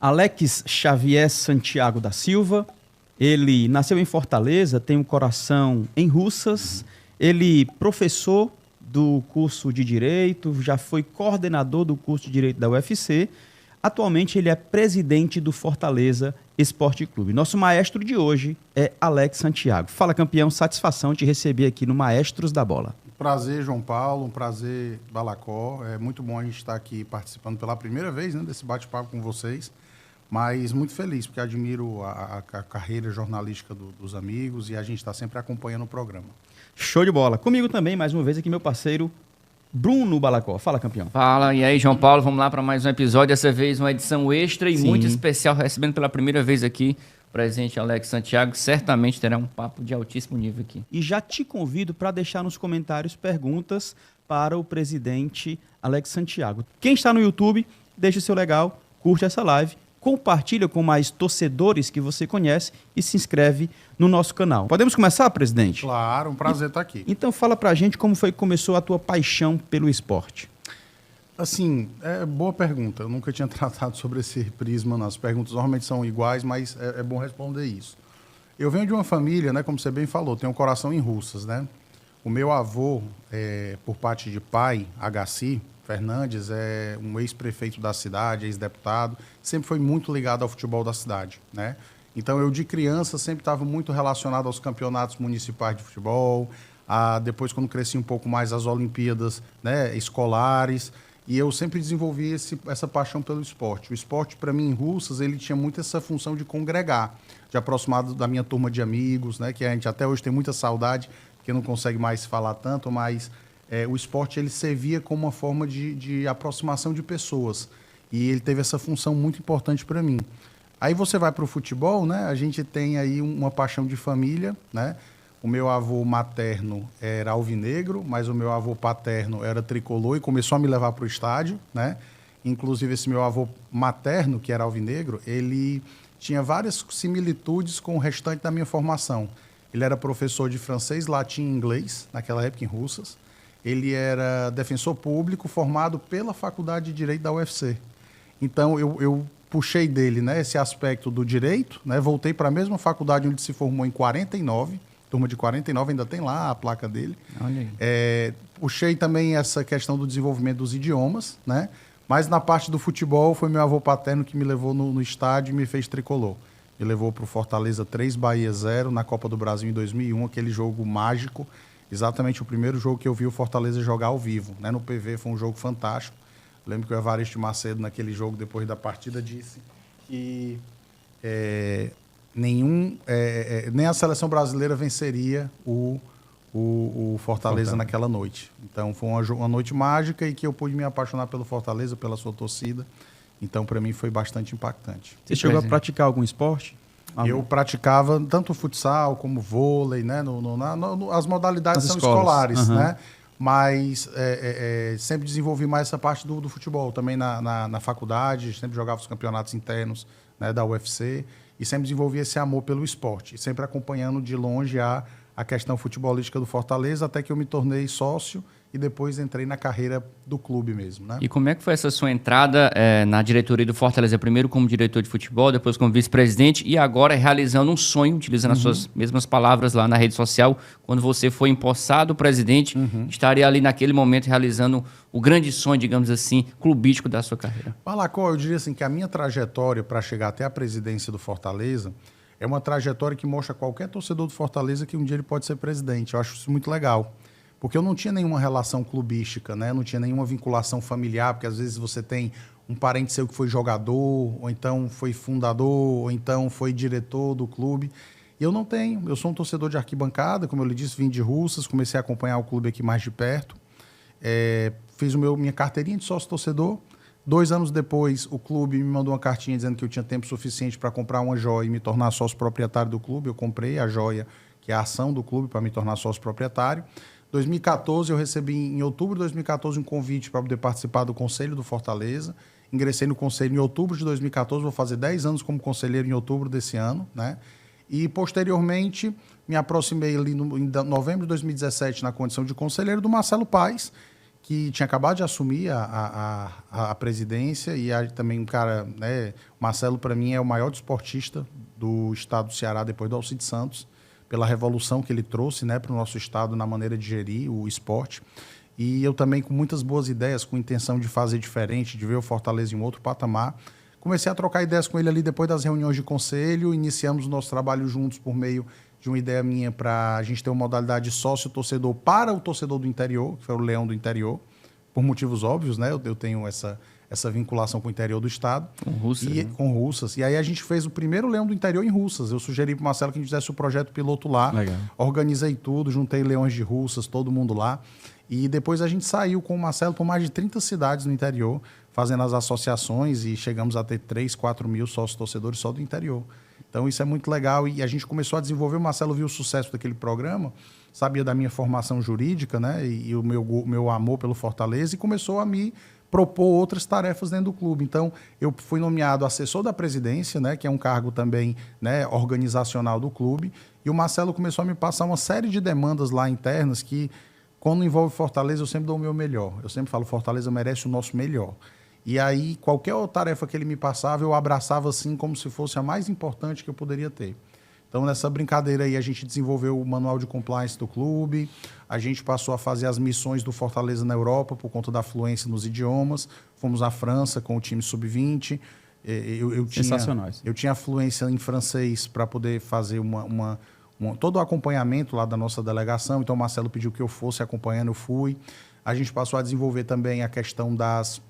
Alex Xavier Santiago da Silva. Ele nasceu em Fortaleza, tem um coração em Russas. Ele professor do curso de Direito, já foi coordenador do curso de Direito da UFC. Atualmente ele é presidente do Fortaleza Esporte Clube. Nosso maestro de hoje é Alex Santiago. Fala, campeão, satisfação de receber aqui no Maestros da Bola. Prazer, João Paulo, um prazer, Balacó. É muito bom a gente estar aqui participando pela primeira vez, né, desse bate-papo com vocês, mas muito feliz, porque admiro a carreira jornalística dos amigos e a gente está sempre acompanhando o programa. Show de bola. Comigo também, mais uma vez, aqui meu parceiro Bruno Balacó. Fala, campeão. Fala, e aí, João Paulo, vamos lá para mais um episódio, dessa vez uma edição extra e muito especial, recebendo pela primeira vez aqui o presidente Alex Santiago. Certamente terá um papo de altíssimo nível aqui. E já te convido para deixar nos comentários perguntas para o presidente Alex Santiago. Quem está no YouTube, deixa o seu legal, curte essa live, compartilha com mais torcedores que você conhece e se inscreve no nosso canal. Podemos começar, presidente? Claro, um prazer estar aqui. Então fala pra gente como foi que começou a tua paixão pelo esporte. Assim, boa pergunta. Eu nunca tinha tratado sobre esse prisma, não. As perguntas normalmente são iguais, mas é bom responder isso. Eu venho de uma família, né, como você bem falou, tem um coração em Russas, né? O meu avô, por parte de pai, Agaci Fernandes, é um ex-prefeito da cidade, ex-deputado, sempre foi muito ligado ao futebol da cidade, né? Então, eu de criança sempre estava muito relacionado aos campeonatos municipais de futebol, depois, quando cresci um pouco mais, as Olimpíadas, né, escolares, e eu sempre desenvolvi essa paixão pelo esporte. O esporte, para mim, em Russas, ele tinha muito essa função de congregar, de aproximar da minha turma de amigos, né, que a gente até hoje tem muita saudade, porque não consegue mais falar tanto, mas o esporte ele servia como uma forma de aproximação de pessoas. E ele teve essa função muito importante para mim. Aí você vai para o futebol, né? A gente tem aí uma paixão de família, né? O meu avô materno era alvinegro, mas o meu avô paterno era tricolor e começou a me levar para o estádio, né? Inclusive, esse meu avô materno, que era alvinegro, ele tinha várias similitudes com o restante da minha formação. Ele era professor de francês, latim e inglês, naquela época em Russas. Ele era defensor público formado pela Faculdade de Direito da UFC. Então, eu puxei dele, né, esse aspecto do direito, né, voltei para a mesma faculdade onde se formou em 49, turma de 49, ainda tem lá a placa dele. Olha aí. Puxei também essa questão do desenvolvimento dos idiomas, né, mas na parte do futebol foi meu avô paterno que me levou no estádio e me fez tricolor. Me levou para o Fortaleza 3, Bahia 0, na Copa do Brasil em 2001, aquele jogo mágico, exatamente o primeiro jogo que eu vi o Fortaleza jogar ao vivo, né, no PV, foi um jogo fantástico. Lembro que o Evaristo Macedo, naquele jogo, depois da partida, disse que nem a seleção brasileira venceria o Fortaleza naquela noite. Então, foi uma noite mágica e que eu pude me apaixonar pelo Fortaleza, pela sua torcida. Então, para mim, foi bastante impactante. Você chegou a praticar algum esporte? Eu praticava tanto futsal como vôlei, né? As modalidades são escolares, né? Mas sempre desenvolvi mais essa parte do futebol. Também na faculdade, sempre jogava os campeonatos internos, né, da UFC e sempre desenvolvi esse amor pelo esporte, sempre acompanhando de longe a questão futebolística do Fortaleza, até que eu me tornei sócio e depois entrei na carreira do clube mesmo, né? E como é que foi essa sua entrada na diretoria do Fortaleza? Primeiro como diretor de futebol, depois como vice-presidente e agora realizando um sonho, utilizando as suas mesmas palavras lá na rede social, quando você foi empossado presidente, estaria ali naquele momento realizando o grande sonho, digamos assim, clubístico da sua carreira. Balacó, eu diria assim que a minha trajetória para chegar até a presidência do Fortaleza é uma trajetória que mostra a qualquer torcedor do Fortaleza que um dia ele pode ser presidente. Eu acho isso muito legal. Porque eu não tinha nenhuma relação clubística, né? Não tinha nenhuma vinculação familiar, porque às vezes você tem um parente seu que foi jogador, ou então foi fundador, ou então foi diretor do clube. E eu não tenho. Eu sou um torcedor de arquibancada, como eu lhe disse, vim de Russas, comecei a acompanhar o clube aqui mais de perto. Fiz minha carteirinha de sócio-torcedor. 2 anos depois, o clube me mandou uma cartinha dizendo que eu tinha tempo suficiente para comprar uma joia e me tornar sócio proprietário do clube. Eu comprei a joia, que é a ação do clube, para me tornar sócio proprietário. 2014, eu recebi, em outubro de 2014, um convite para poder participar do Conselho do Fortaleza. Ingressei no Conselho em outubro de 2014, vou fazer 10 anos como conselheiro em outubro desse ano, né? E, posteriormente, me aproximei ali em novembro de 2017, na condição de conselheiro, do Marcelo Paes, que tinha acabado de assumir a presidência, e também um cara, né, Marcelo, para mim, é o maior desportista do estado do Ceará, depois do Alcides Santos, pela revolução que ele trouxe, né, para o nosso estado na maneira de gerir o esporte. E eu também, com muitas boas ideias, com intenção de fazer diferente, de ver o Fortaleza em um outro patamar, comecei a trocar ideias com ele ali depois das reuniões de conselho, iniciamos o nosso trabalho juntos por meio de uma ideia minha para a gente ter uma modalidade sócio-torcedor para o torcedor do interior, que foi o Leão do Interior, por motivos óbvios, né? Eu tenho essa vinculação com o interior do estado. Com Russas, né? Com Russas. E aí a gente fez o primeiro Leão do Interior em Russas. Eu sugeri para o Marcelo que a gente fizesse o projeto piloto lá. Legal. Organizei tudo, juntei leões de Russas, todo mundo lá. E depois a gente saiu com o Marcelo por mais de 30 cidades no interior, fazendo as associações, e chegamos a ter 3, 4 mil sócios-torcedores só do interior. Então isso é muito legal, e a gente começou a desenvolver. O Marcelo viu o sucesso daquele programa, sabia da minha formação jurídica, né, e o meu amor pelo Fortaleza, e começou a me propor outras tarefas dentro do clube. Então eu fui nomeado assessor da presidência, né, que é um cargo também, né, organizacional do clube, e o Marcelo começou a me passar uma série de demandas lá internas que, quando envolve Fortaleza, eu sempre dou o meu melhor. Eu sempre falo, Fortaleza merece o nosso melhor. E aí, qualquer tarefa que ele me passava, eu abraçava assim como se fosse a mais importante que eu poderia ter. Então, nessa brincadeira aí, a gente desenvolveu o manual de compliance do clube, a gente passou a fazer as missões do Fortaleza na Europa por conta da fluência nos idiomas, fomos à França com o time sub-20. Sensacionais. Eu tinha fluência em francês para poder fazer todo o acompanhamento lá da nossa delegação, então o Marcelo pediu que eu fosse acompanhando, eu fui. A gente passou a desenvolver também a questão das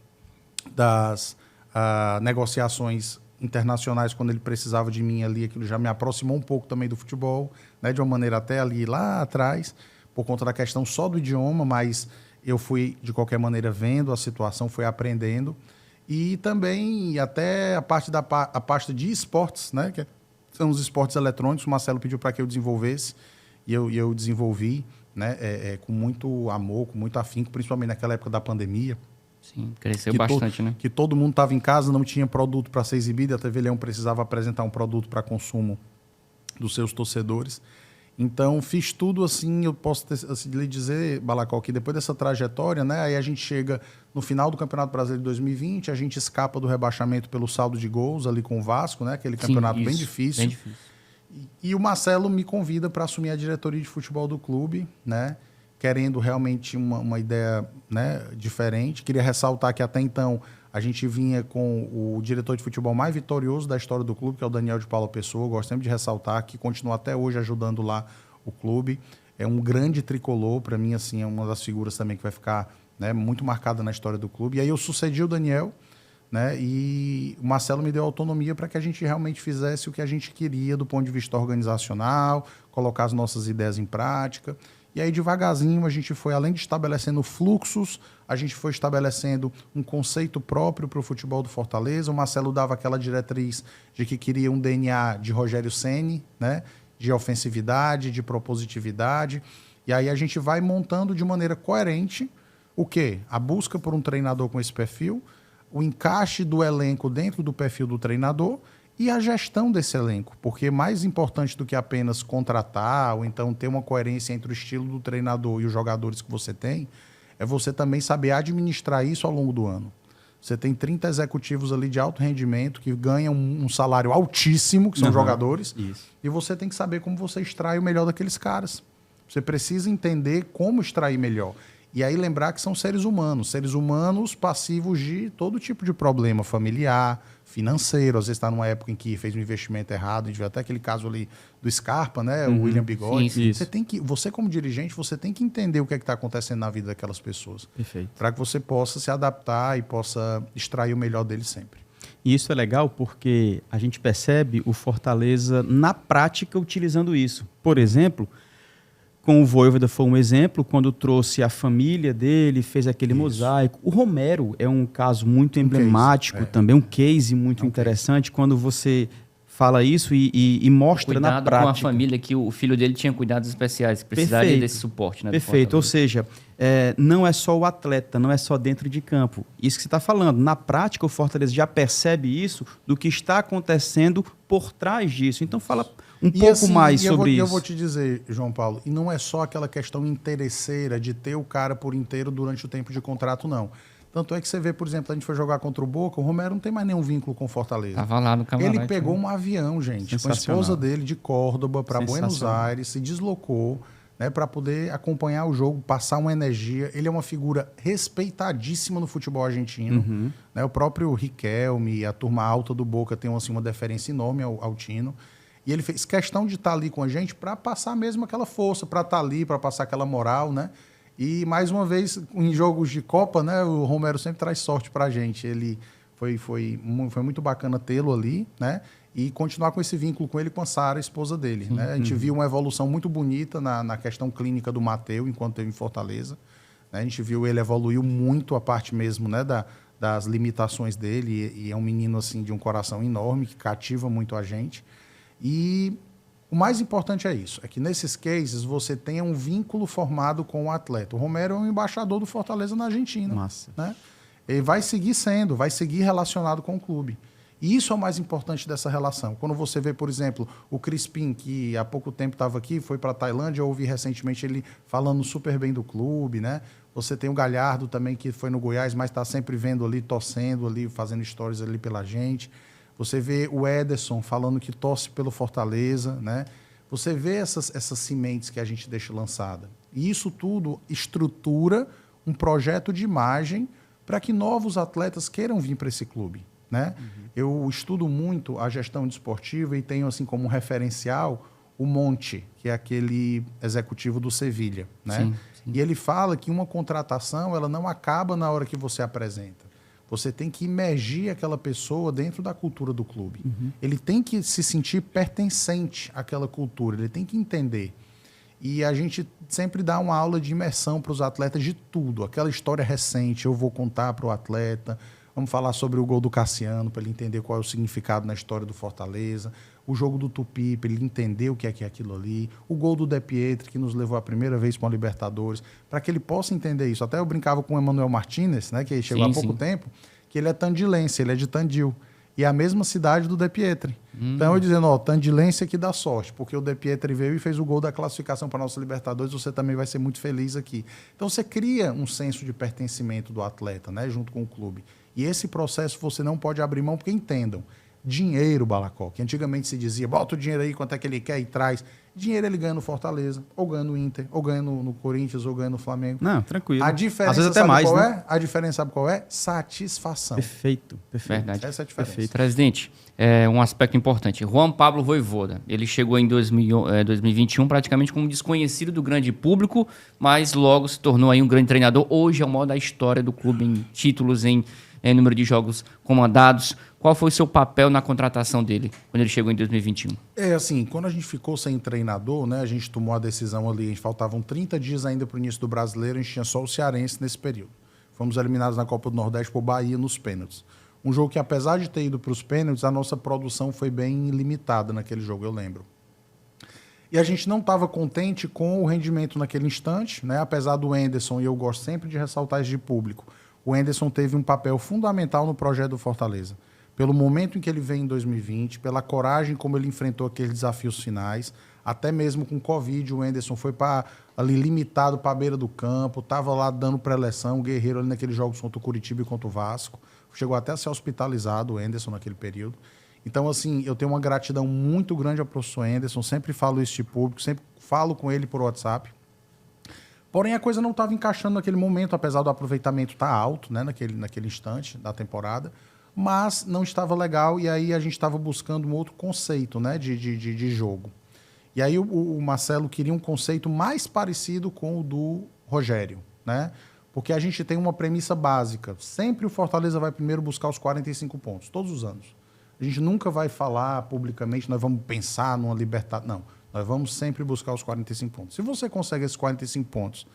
negociações internacionais, quando ele precisava de mim ali. Aquilo já me aproximou um pouco também do futebol, né, de uma maneira até ali lá atrás, por conta da questão só do idioma, mas eu fui, de qualquer maneira, vendo a situação, fui aprendendo. E também até a parte de esportes, né, que são os esportes eletrônicos, o Marcelo pediu para que eu desenvolvesse, e eu desenvolvi, né, com muito amor, com muito afinco, principalmente naquela época da pandemia. Sim, cresceu bastante, né? Que todo mundo estava em casa, não tinha produto para ser exibido, a TV Leão precisava apresentar um produto para consumo dos seus torcedores. Então, fiz tudo assim. Eu posso lhe dizer, Balacó, que depois dessa trajetória, né, aí a gente chega no final do Campeonato Brasileiro de 2020, a gente escapa do rebaixamento pelo saldo de gols ali com o Vasco, né, aquele campeonato bem difícil. Bem difícil. E o Marcelo me convida para assumir a diretoria de futebol do clube, né, querendo realmente uma ideia, né, diferente. Queria ressaltar que até então a gente vinha com o diretor de futebol mais vitorioso da história do clube, que é o Daniel de Paula Pessoa. Gosto sempre de ressaltar que continua até hoje ajudando lá o clube. É um grande tricolor, para mim, assim, é uma das figuras também que vai ficar, né, muito marcada na história do clube. E aí eu sucedi o Daniel, né, e o Marcelo me deu autonomia para que a gente realmente fizesse o que a gente queria do ponto de vista organizacional, colocar as nossas ideias em prática. E aí, devagarzinho, a gente foi, além de estabelecendo fluxos, a gente foi estabelecendo um conceito próprio para o futebol do Fortaleza. O Marcelo dava aquela diretriz de que queria um DNA de Rogério Ceni, né, de ofensividade, de propositividade. E aí a gente vai montando de maneira coerente o quê? A busca por um treinador com esse perfil, o encaixe do elenco dentro do perfil do treinador e a gestão desse elenco, porque mais importante do que apenas contratar ou então ter uma coerência entre o estilo do treinador e os jogadores que você tem, é você também saber administrar isso ao longo do ano. Você tem 30 executivos ali de alto rendimento que ganham um salário altíssimo, que são jogadores, isso. E você tem que saber como você extrai o melhor daqueles caras. Você precisa entender como extrair melhor. E aí lembrar que são seres humanos passivos de todo tipo de problema familiar, financeiro. Às vezes está numa época em que fez um investimento errado. A gente vê até aquele caso ali do Scarpa, né? O William Bigode. Sim, você como dirigente, você tem que entender o que é que está acontecendo na vida daquelas pessoas. Perfeito. Para que você possa se adaptar e possa extrair o melhor deles sempre. E isso é legal porque a gente percebe o Fortaleza na prática utilizando isso. Por exemplo, com o Vojvoda foi um exemplo, quando trouxe a família dele, fez aquele mosaico. O Romero é um caso muito emblemático também, um case muito interessante, quando você fala isso e mostra na Cuidado prática. com a família, que o filho dele tinha cuidados especiais, que precisaria Perfeito. desse suporte. Né, Perfeito, ou seja, não é só o atleta, não é só dentro de campo. Isso que você está falando, na prática o Fortaleza já percebe isso do que está acontecendo por trás disso. Então fala um pouco mais sobre isso. Eu vou te dizer, João Paulo, e não é só aquela questão interesseira de ter o cara por inteiro durante o tempo de contrato, não. Tanto é que você vê, por exemplo, a gente foi jogar contra o Boca, o Romero não tem mais nenhum vínculo com o Fortaleza. Tava lá no camarote. Ele pegou um avião, gente, com a esposa dele de Córdoba para Buenos Aires, se deslocou, né, para poder acompanhar o jogo, passar uma energia. Ele é uma figura respeitadíssima no futebol argentino. Né? O próprio Riquelme, a turma alta do Boca tem assim, uma deferência enorme ao Tino. E ele fez questão de estar ali com a gente para passar mesmo aquela força, para estar ali, para passar aquela moral, né? E, mais uma vez, em jogos de Copa, né, o Romero sempre traz sorte para a gente. Ele foi muito bacana tê-lo ali, né? E continuar com esse vínculo com ele, com a Sara, a esposa dele. Né? A gente viu uma evolução muito bonita na questão clínica do Matheus, enquanto esteve em Fortaleza. Né? A gente viu ele evoluiu muito a parte mesmo, né, das limitações dele. E é um menino assim, de um coração enorme, que cativa muito a gente. E o mais importante é isso, é que nesses cases você tenha um vínculo formado com o atleta. O Romero é um embaixador do Fortaleza na Argentina. Massa. Né? Ele vai seguir relacionado com o clube. E isso é o mais importante dessa relação. Quando você vê, por exemplo, o Crispim, que há pouco tempo estava aqui, foi para a Tailândia, eu ouvi recentemente ele falando super bem do clube, né? Você tem o Galhardo também, que foi no Goiás, mas está sempre vendo ali, torcendo ali, fazendo stories ali pela gente. Você vê o Ederson falando que torce pelo Fortaleza, né? Você vê essas sementes que a gente deixa lançada. E isso tudo estrutura um projeto de imagem para que novos atletas queiram vir para esse clube, né? Eu estudo muito a gestão desportiva e tenho assim como referencial o Monte, que é aquele executivo do Sevilha, né? Sim. E ele fala que uma contratação ela não acaba na hora que você apresenta. Você tem que imergir aquela pessoa dentro da cultura do clube. Ele tem que se sentir pertencente àquela cultura, ele tem que entender. E a gente sempre dá uma aula de imersão para os atletas de tudo. Aquela história recente, eu vou contar para o atleta. Vamos falar sobre o gol do Cassiano, para ele entender qual é o significado na história do Fortaleza. O jogo do Tupi, para ele entender o que é aquilo ali. O gol do De Pietri, que nos levou a primeira vez para a Libertadores, para que ele possa entender isso. Até eu brincava com o Emanuel Martínez, né, que chegou há pouco tempo, que ele é tandilense, ele é de Tandil. E é a mesma cidade do De Pietri. Então, eu dizendo, ó, tandilense aqui dá sorte, porque o De Pietri veio e fez o gol da classificação para a nossa Libertadores, você também vai ser muito feliz aqui. Então, você cria um senso de pertencimento do atleta, né, junto com o clube. E esse processo você não pode abrir mão, porque entendam, dinheiro, Balacó, que antigamente se dizia, bota o dinheiro aí, quanto é que ele quer e traz. Dinheiro ele ganha no Fortaleza, ou ganha no Inter, ou ganha no Corinthians, ou ganha no Flamengo. Não, tranquilo. A diferença, às vezes até sabe mais, qual né? é? A diferença, sabe qual é? Satisfação. Perfeito. Verdade. Essa é a diferença. Perfeito. Presidente, um aspecto importante. Juan Pablo Vojvoda, ele chegou em 2021 praticamente como desconhecido do grande público, mas logo se tornou aí um grande treinador. Hoje é o maior da história do clube em títulos, em número de jogos comandados. Qual foi o seu papel na contratação dele quando ele chegou em 2021? Assim, quando a gente ficou sem treinador, né, a gente tomou a decisão ali, faltavam 30 dias ainda para o início do Brasileiro, a gente tinha só o Cearense nesse período. Fomos eliminados na Copa do Nordeste por Bahia nos pênaltis. Um jogo que, apesar de ter ido para os pênaltis, a nossa produção foi bem limitada naquele jogo, eu lembro. E a gente não estava contente com o rendimento naquele instante, né, apesar do Anderson, e eu gosto sempre de ressaltar isso de público, o Anderson teve um papel fundamental no projeto do Fortaleza. Pelo momento em que ele veio em 2020, pela coragem como ele enfrentou aqueles desafios finais, até mesmo com Covid, o Anderson foi ali limitado para a beira do campo, estava lá dando pré-eleção, guerreiro ali naqueles jogos contra o Curitiba e contra o Vasco. Chegou até a ser hospitalizado, o Anderson, naquele período. Então, assim, eu tenho uma gratidão muito grande ao professor Anderson, sempre falo isso de público, sempre falo com ele por WhatsApp. Porém, a coisa não estava encaixando naquele momento, apesar do aproveitamento estar alto, né, naquele instante da temporada, mas não estava legal, e aí a gente estava buscando um outro conceito, né, de jogo. E aí o Marcelo queria um conceito mais parecido com o do Rogério, né? Porque a gente tem uma premissa básica. Sempre o Fortaleza vai primeiro buscar os 45 pontos, todos os anos. A gente nunca vai falar publicamente, nós vamos pensar numa Libertadores. Não, nós vamos sempre buscar os 45 pontos. Se você consegue esses 45 pontos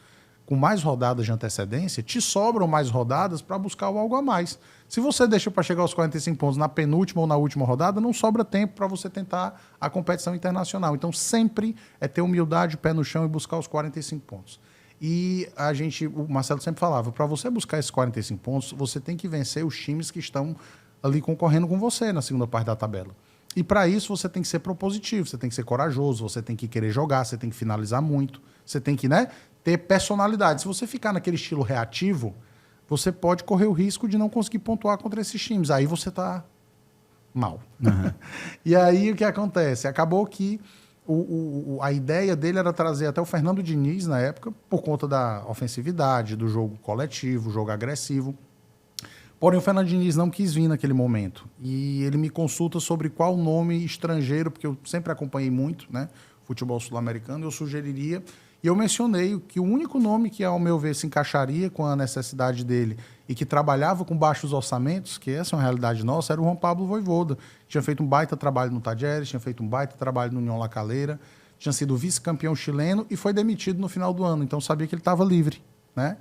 com mais rodadas de antecedência, te sobram mais rodadas para buscar algo a mais. Se você deixa para chegar aos 45 pontos na penúltima ou na última rodada, não sobra tempo para você tentar a competição internacional. Então, sempre é ter humildade, pé no chão e buscar os 45 pontos. E o Marcelo sempre falava, para você buscar esses 45 pontos, você tem que vencer os times que estão ali concorrendo com você na segunda parte da tabela. E para isso você tem que ser propositivo, você tem que ser corajoso, você tem que querer jogar, você tem que finalizar muito, você tem que, né, ter personalidade. Se você ficar naquele estilo reativo, você pode correr o risco de não conseguir pontuar contra esses times. Aí você está mal. Uhum. E aí o que acontece? Acabou que a ideia dele era trazer até o Fernando Diniz, na época, por conta da ofensividade, do jogo coletivo, jogo agressivo. Porém, o Fernando Diniz não quis vir naquele momento. E ele me consulta sobre qual nome estrangeiro, porque eu sempre acompanhei muito, né, futebol sul-americano, eu sugeriria. E eu mencionei que o único nome que, ao meu ver, se encaixaria com a necessidade dele e que trabalhava com baixos orçamentos, que essa é uma realidade nossa, era o Juan Pablo Vojvoda. Tinha feito um baita trabalho no Talleres, tinha feito um baita trabalho no União La Calera, tinha sido vice-campeão chileno e foi demitido no final do ano. Então, sabia que ele estava livre, né?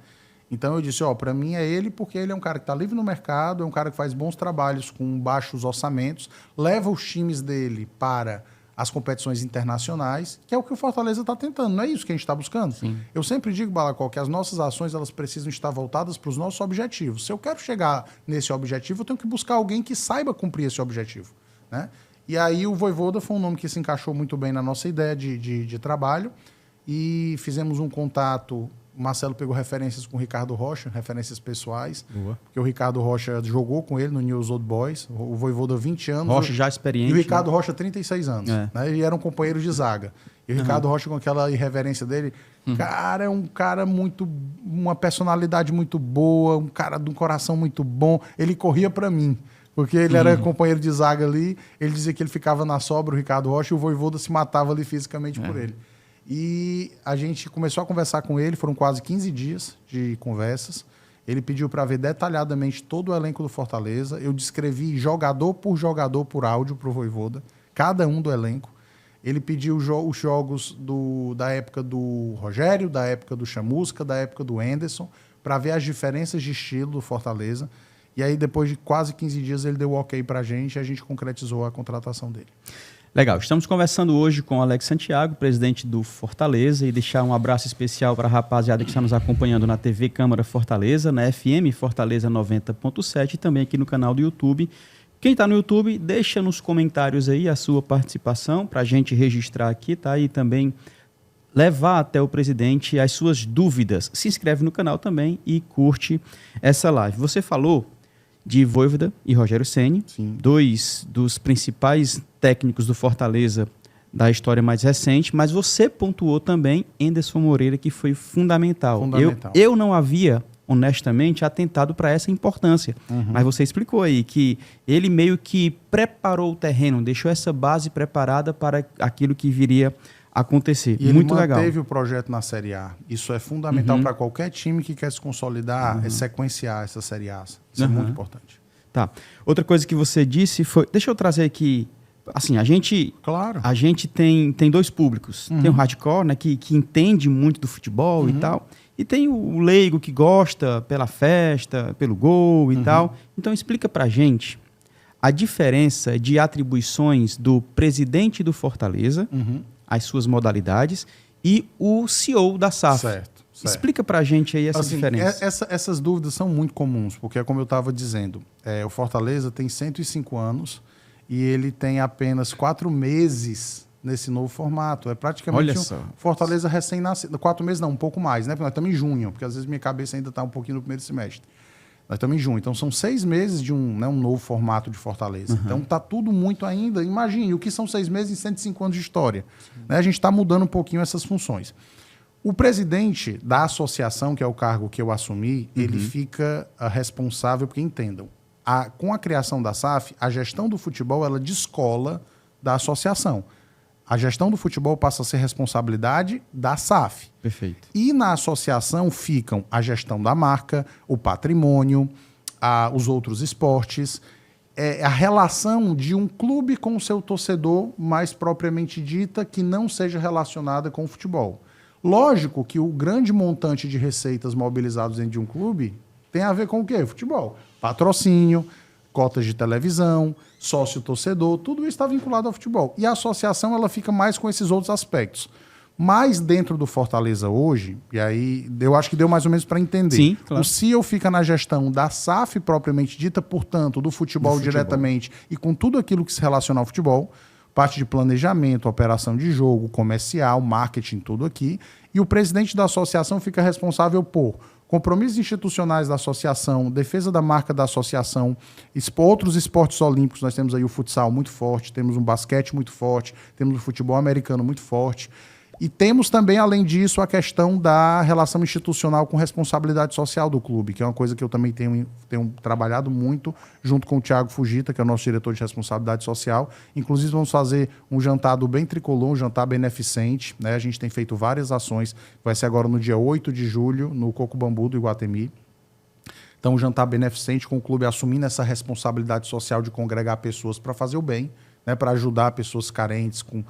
Então, eu disse, para mim é ele, porque ele é um cara que está livre no mercado, é um cara que faz bons trabalhos com baixos orçamentos, leva os times dele para as competições internacionais, que é o que o Fortaleza está tentando. Não é isso que a gente está buscando? Sim. Eu sempre digo, Balacó, que as nossas ações elas precisam estar voltadas para os nossos objetivos. Se eu quero chegar nesse objetivo, eu tenho que buscar alguém que saiba cumprir esse objetivo, né? E aí o Vojvoda foi um nome que se encaixou muito bem na nossa ideia de trabalho e fizemos um contato. O Marcelo pegou referências com o Ricardo Rocha, referências pessoais. Boa. Porque o Ricardo Rocha jogou com ele no News Old Boys, o Vojvoda 20 anos. Rocha já experiente. E o Ricardo Rocha 36 anos. Né? E eram companheiros de zaga. E o Ricardo Rocha, com aquela irreverência dele, cara, é um cara muito... uma personalidade muito boa, um cara de um coração muito bom. Ele corria para mim, porque ele era companheiro de zaga ali. Ele dizia que ele ficava na sobra, o Ricardo Rocha, e o Vojvoda se matava ali fisicamente por ele. E a gente começou a conversar com ele, foram quase 15 dias de conversas. Ele pediu para ver detalhadamente todo o elenco do Fortaleza. Eu descrevi jogador por áudio para o Vojvoda, cada um do elenco. Ele pediu os jogos da época do Rogério, da época do Chamusca, da época do Anderson, para ver as diferenças de estilo do Fortaleza. E aí, depois de quase 15 dias, ele deu o ok para a gente concretizou a contratação dele. Legal, estamos conversando hoje com o Alex Santiago, presidente do Fortaleza, e deixar um abraço especial para a rapaziada que está nos acompanhando na TV Câmara Fortaleza, na FM Fortaleza 90.7 e também aqui no canal do YouTube. Quem está no YouTube, deixa nos comentários aí a sua participação para a gente registrar aqui, tá? E também levar até o presidente as suas dúvidas. Se inscreve no canal também e curte essa live. Você falou de Vojvoda e Rogério Ceni, dois dos principais técnicos do Fortaleza da história mais recente, mas você pontuou também Anderson Moreira, que foi fundamental. Eu não havia, honestamente, atentado para essa importância, mas você explicou aí que ele meio que preparou o terreno, deixou essa base preparada para aquilo que viria acontecer. E muito ele legal. manteve o projeto na Série A. Isso é fundamental para qualquer time que quer se consolidar, é sequenciar essa Série A. Isso é muito importante. Tá. Outra coisa que você disse foi... Deixa eu trazer aqui... Assim, a gente tem dois públicos. Tem o hardcore, né, que entende muito do futebol e tal. E tem o leigo que gosta pela festa, pelo gol e tal. Então, explica pra gente a diferença de atribuições do presidente do Fortaleza, as suas modalidades, e o CEO da SAF. Certo. Explica pra gente aí essa diferença. Essas dúvidas são muito comuns, porque, como eu estava dizendo, o Fortaleza tem 105 anos e ele tem apenas 4 meses nesse novo formato. É praticamente Fortaleza recém-nascido. 4 meses não, um pouco mais, né? Porque nós estamos em junho, porque às vezes minha cabeça ainda está um pouquinho no primeiro semestre. Nós estamos em junho, então são 6 meses de um novo formato de Fortaleza. Então está tudo muito ainda. Imagine, o que são 6 meses em 105 anos de história? Né? A gente está mudando um pouquinho essas funções. O presidente da associação, que é o cargo que eu assumi, ele fica responsável, porque entendam, com a criação da SAF, a gestão do futebol ela descola da associação. A gestão do futebol passa a ser responsabilidade da SAF. Perfeito. E na associação ficam a gestão da marca, o patrimônio, os outros esportes, a relação de um clube com o seu torcedor mais propriamente dita que não seja relacionada com o futebol. Lógico que o grande montante de receitas mobilizados dentro de um clube tem a ver com o quê? Futebol. Patrocínio, cotas de televisão, sócio-torcedor, tudo isso está vinculado ao futebol. E a associação ela fica mais com esses outros aspectos. Mas dentro do Fortaleza hoje, e aí eu acho que deu mais ou menos para entender. Sim, claro. O CEO fica na gestão da SAF propriamente dita, portanto, do futebol diretamente e com tudo aquilo que se relaciona ao futebol, parte de planejamento, operação de jogo, comercial, marketing, tudo aqui. E o presidente da associação fica responsável por compromissos institucionais da associação, defesa da marca da associação, outros esportes olímpicos. Nós temos aí o futsal muito forte, temos um basquete muito forte, temos o futebol americano muito forte. E temos também, além disso, a questão da relação institucional com responsabilidade social do clube, que é uma coisa que eu também tenho trabalhado muito junto com o Thiago Fujita, que é o nosso diretor de responsabilidade social. Inclusive, vamos fazer um jantar do Bem Tricolor, um jantar beneficente, né? A gente tem feito várias ações, vai ser agora no dia 8 de julho, no Coco Bambu do Iguatemi. Então, um jantar beneficente com o clube assumindo essa responsabilidade social de congregar pessoas para fazer o bem, né, para ajudar pessoas carentes com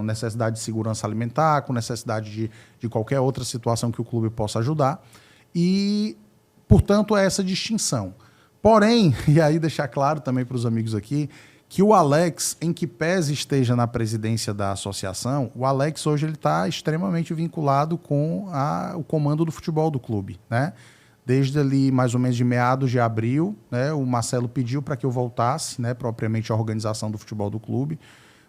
necessidade de segurança alimentar, com necessidade de qualquer outra situação que o clube possa ajudar. E, portanto, é essa distinção. Porém, e aí deixar claro também para os amigos aqui, que o Alex, em que pese esteja na presidência da associação, o Alex hoje ele está extremamente vinculado com o comando do futebol do clube, né? Desde ali, mais ou menos de meados de abril, né, o Marcelo pediu para que eu voltasse, né, propriamente à organização do futebol do clube,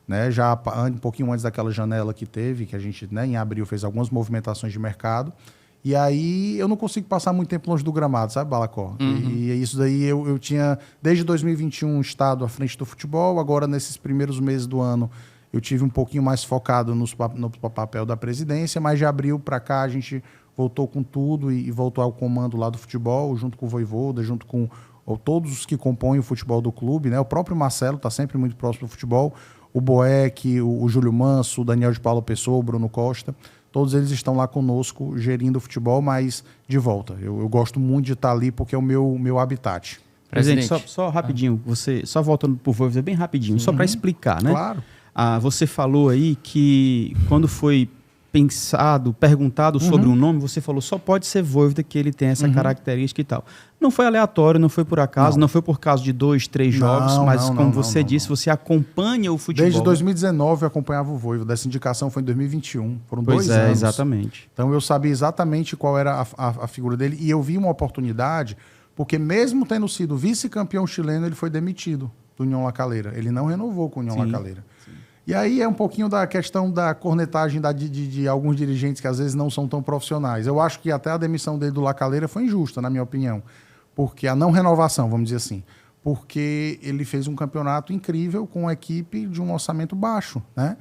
né, já um pouquinho antes daquela janela que teve, que a gente, né, em abril fez algumas movimentações de mercado. E aí eu não consigo passar muito tempo longe do gramado, sabe, Balacó? E isso daí eu tinha, desde 2021, estado à frente do futebol. Agora, nesses primeiros meses do ano, eu tive um pouquinho mais focado no papel da presidência, mas de abril para cá a gente voltou com tudo e voltou ao comando lá do futebol, junto com o Vojvoda, junto com todos os que compõem o futebol do clube, né? O próprio Marcelo está sempre muito próximo do futebol, o Boeck, o Júlio Manso, o Daniel de Paulo Pessoa, o Bruno Costa, todos eles estão lá conosco, gerindo o futebol, mas de volta. Eu gosto muito de estar ali porque é o meu habitat. Presidente, só rapidinho, você só voltando para o Vojvoda bem rapidinho, só para explicar, né? Claro. Você falou aí que quando foi perguntado sobre um nome, você falou só pode ser Vojvoda, que ele tem essa característica e tal. Não foi aleatório, não foi por acaso, não foi por causa de 2, 3 jogos, mas como você disse, você acompanha o futebol. Desde 2019 eu acompanhava o Vojvoda, essa indicação foi em 2021, foram 2 anos. Exatamente. Então eu sabia exatamente qual era a figura dele e eu vi uma oportunidade, porque mesmo tendo sido vice-campeão chileno, ele foi demitido do União La Calera. Ele não renovou com o União La Calera. E aí é um pouquinho da questão da cornetagem de alguns dirigentes que às vezes não são tão profissionais. Eu acho que até a demissão dele do La Calera foi injusta, na minha opinião. Porque a não renovação, vamos dizer assim. Porque ele fez um campeonato incrível com uma equipe de um orçamento baixo, né?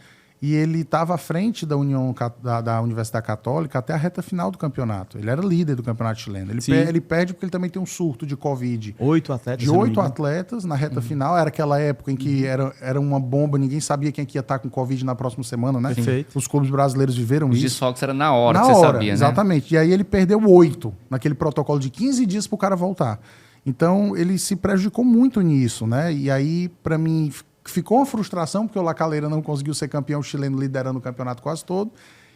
E ele estava à frente da Universidade Católica até a reta final do campeonato. Ele era líder do campeonato chileno. Ele perde porque ele também tem um surto de Covid. 8 atletas. De 8 atletas na reta final. Era aquela época em que era uma bomba, ninguém sabia quem ia estar com Covid na próxima semana, né? Perfeito. Os clubes brasileiros viveram isso. Os desfalques era na hora que você sabia, né? Exatamente. E aí ele perdeu 8 naquele protocolo de 15 dias para o cara voltar. Então ele se prejudicou muito nisso, né? E aí, para mim, ficou uma frustração, porque o La Calera não conseguiu ser campeão chileno liderando o campeonato quase todo.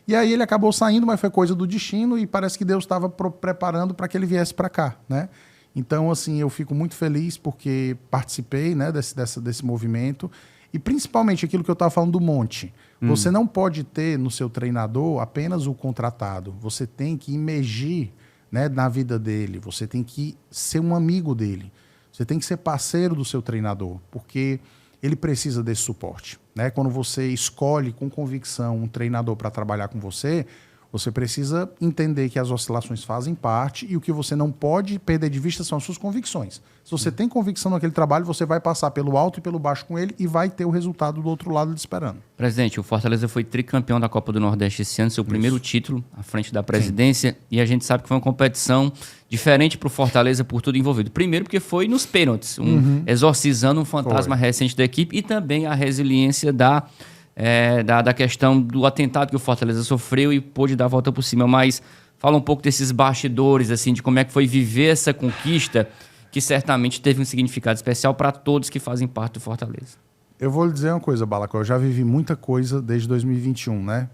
E aí ele acabou saindo, mas foi coisa do destino e parece que Deus estava preparando para que ele viesse para cá, né? Então, assim, eu fico muito feliz porque participei, né, desse movimento. E principalmente aquilo que eu estava falando do Monte. Você não pode ter no seu treinador apenas o contratado. Você tem que imergir, né, na vida dele. Você tem que ser um amigo dele. Você tem que ser parceiro do seu treinador, porque ele precisa desse suporte, né? Quando você escolhe com convicção um treinador para trabalhar com você, você precisa entender que as oscilações fazem parte e o que você não pode perder de vista são as suas convicções. Se você tem convicção naquele trabalho, você vai passar pelo alto e pelo baixo com ele e vai ter o resultado do outro lado esperando. Presidente, o Fortaleza foi tricampeão da Copa do Nordeste esse ano, seu primeiro título à frente da presidência. Sim. E a gente sabe que foi uma competição diferente para o Fortaleza por tudo envolvido. Primeiro porque foi nos pênaltis, exorcizando um fantasma recente da equipe e também a resiliência da questão do atentado que o Fortaleza sofreu e pôde dar a volta por cima. Mas fala um pouco desses bastidores, assim, de como é que foi viver essa conquista, que certamente teve um significado especial para todos que fazem parte do Fortaleza. Eu vou lhe dizer uma coisa, Balacó, eu já vivi muita coisa desde 2021, né?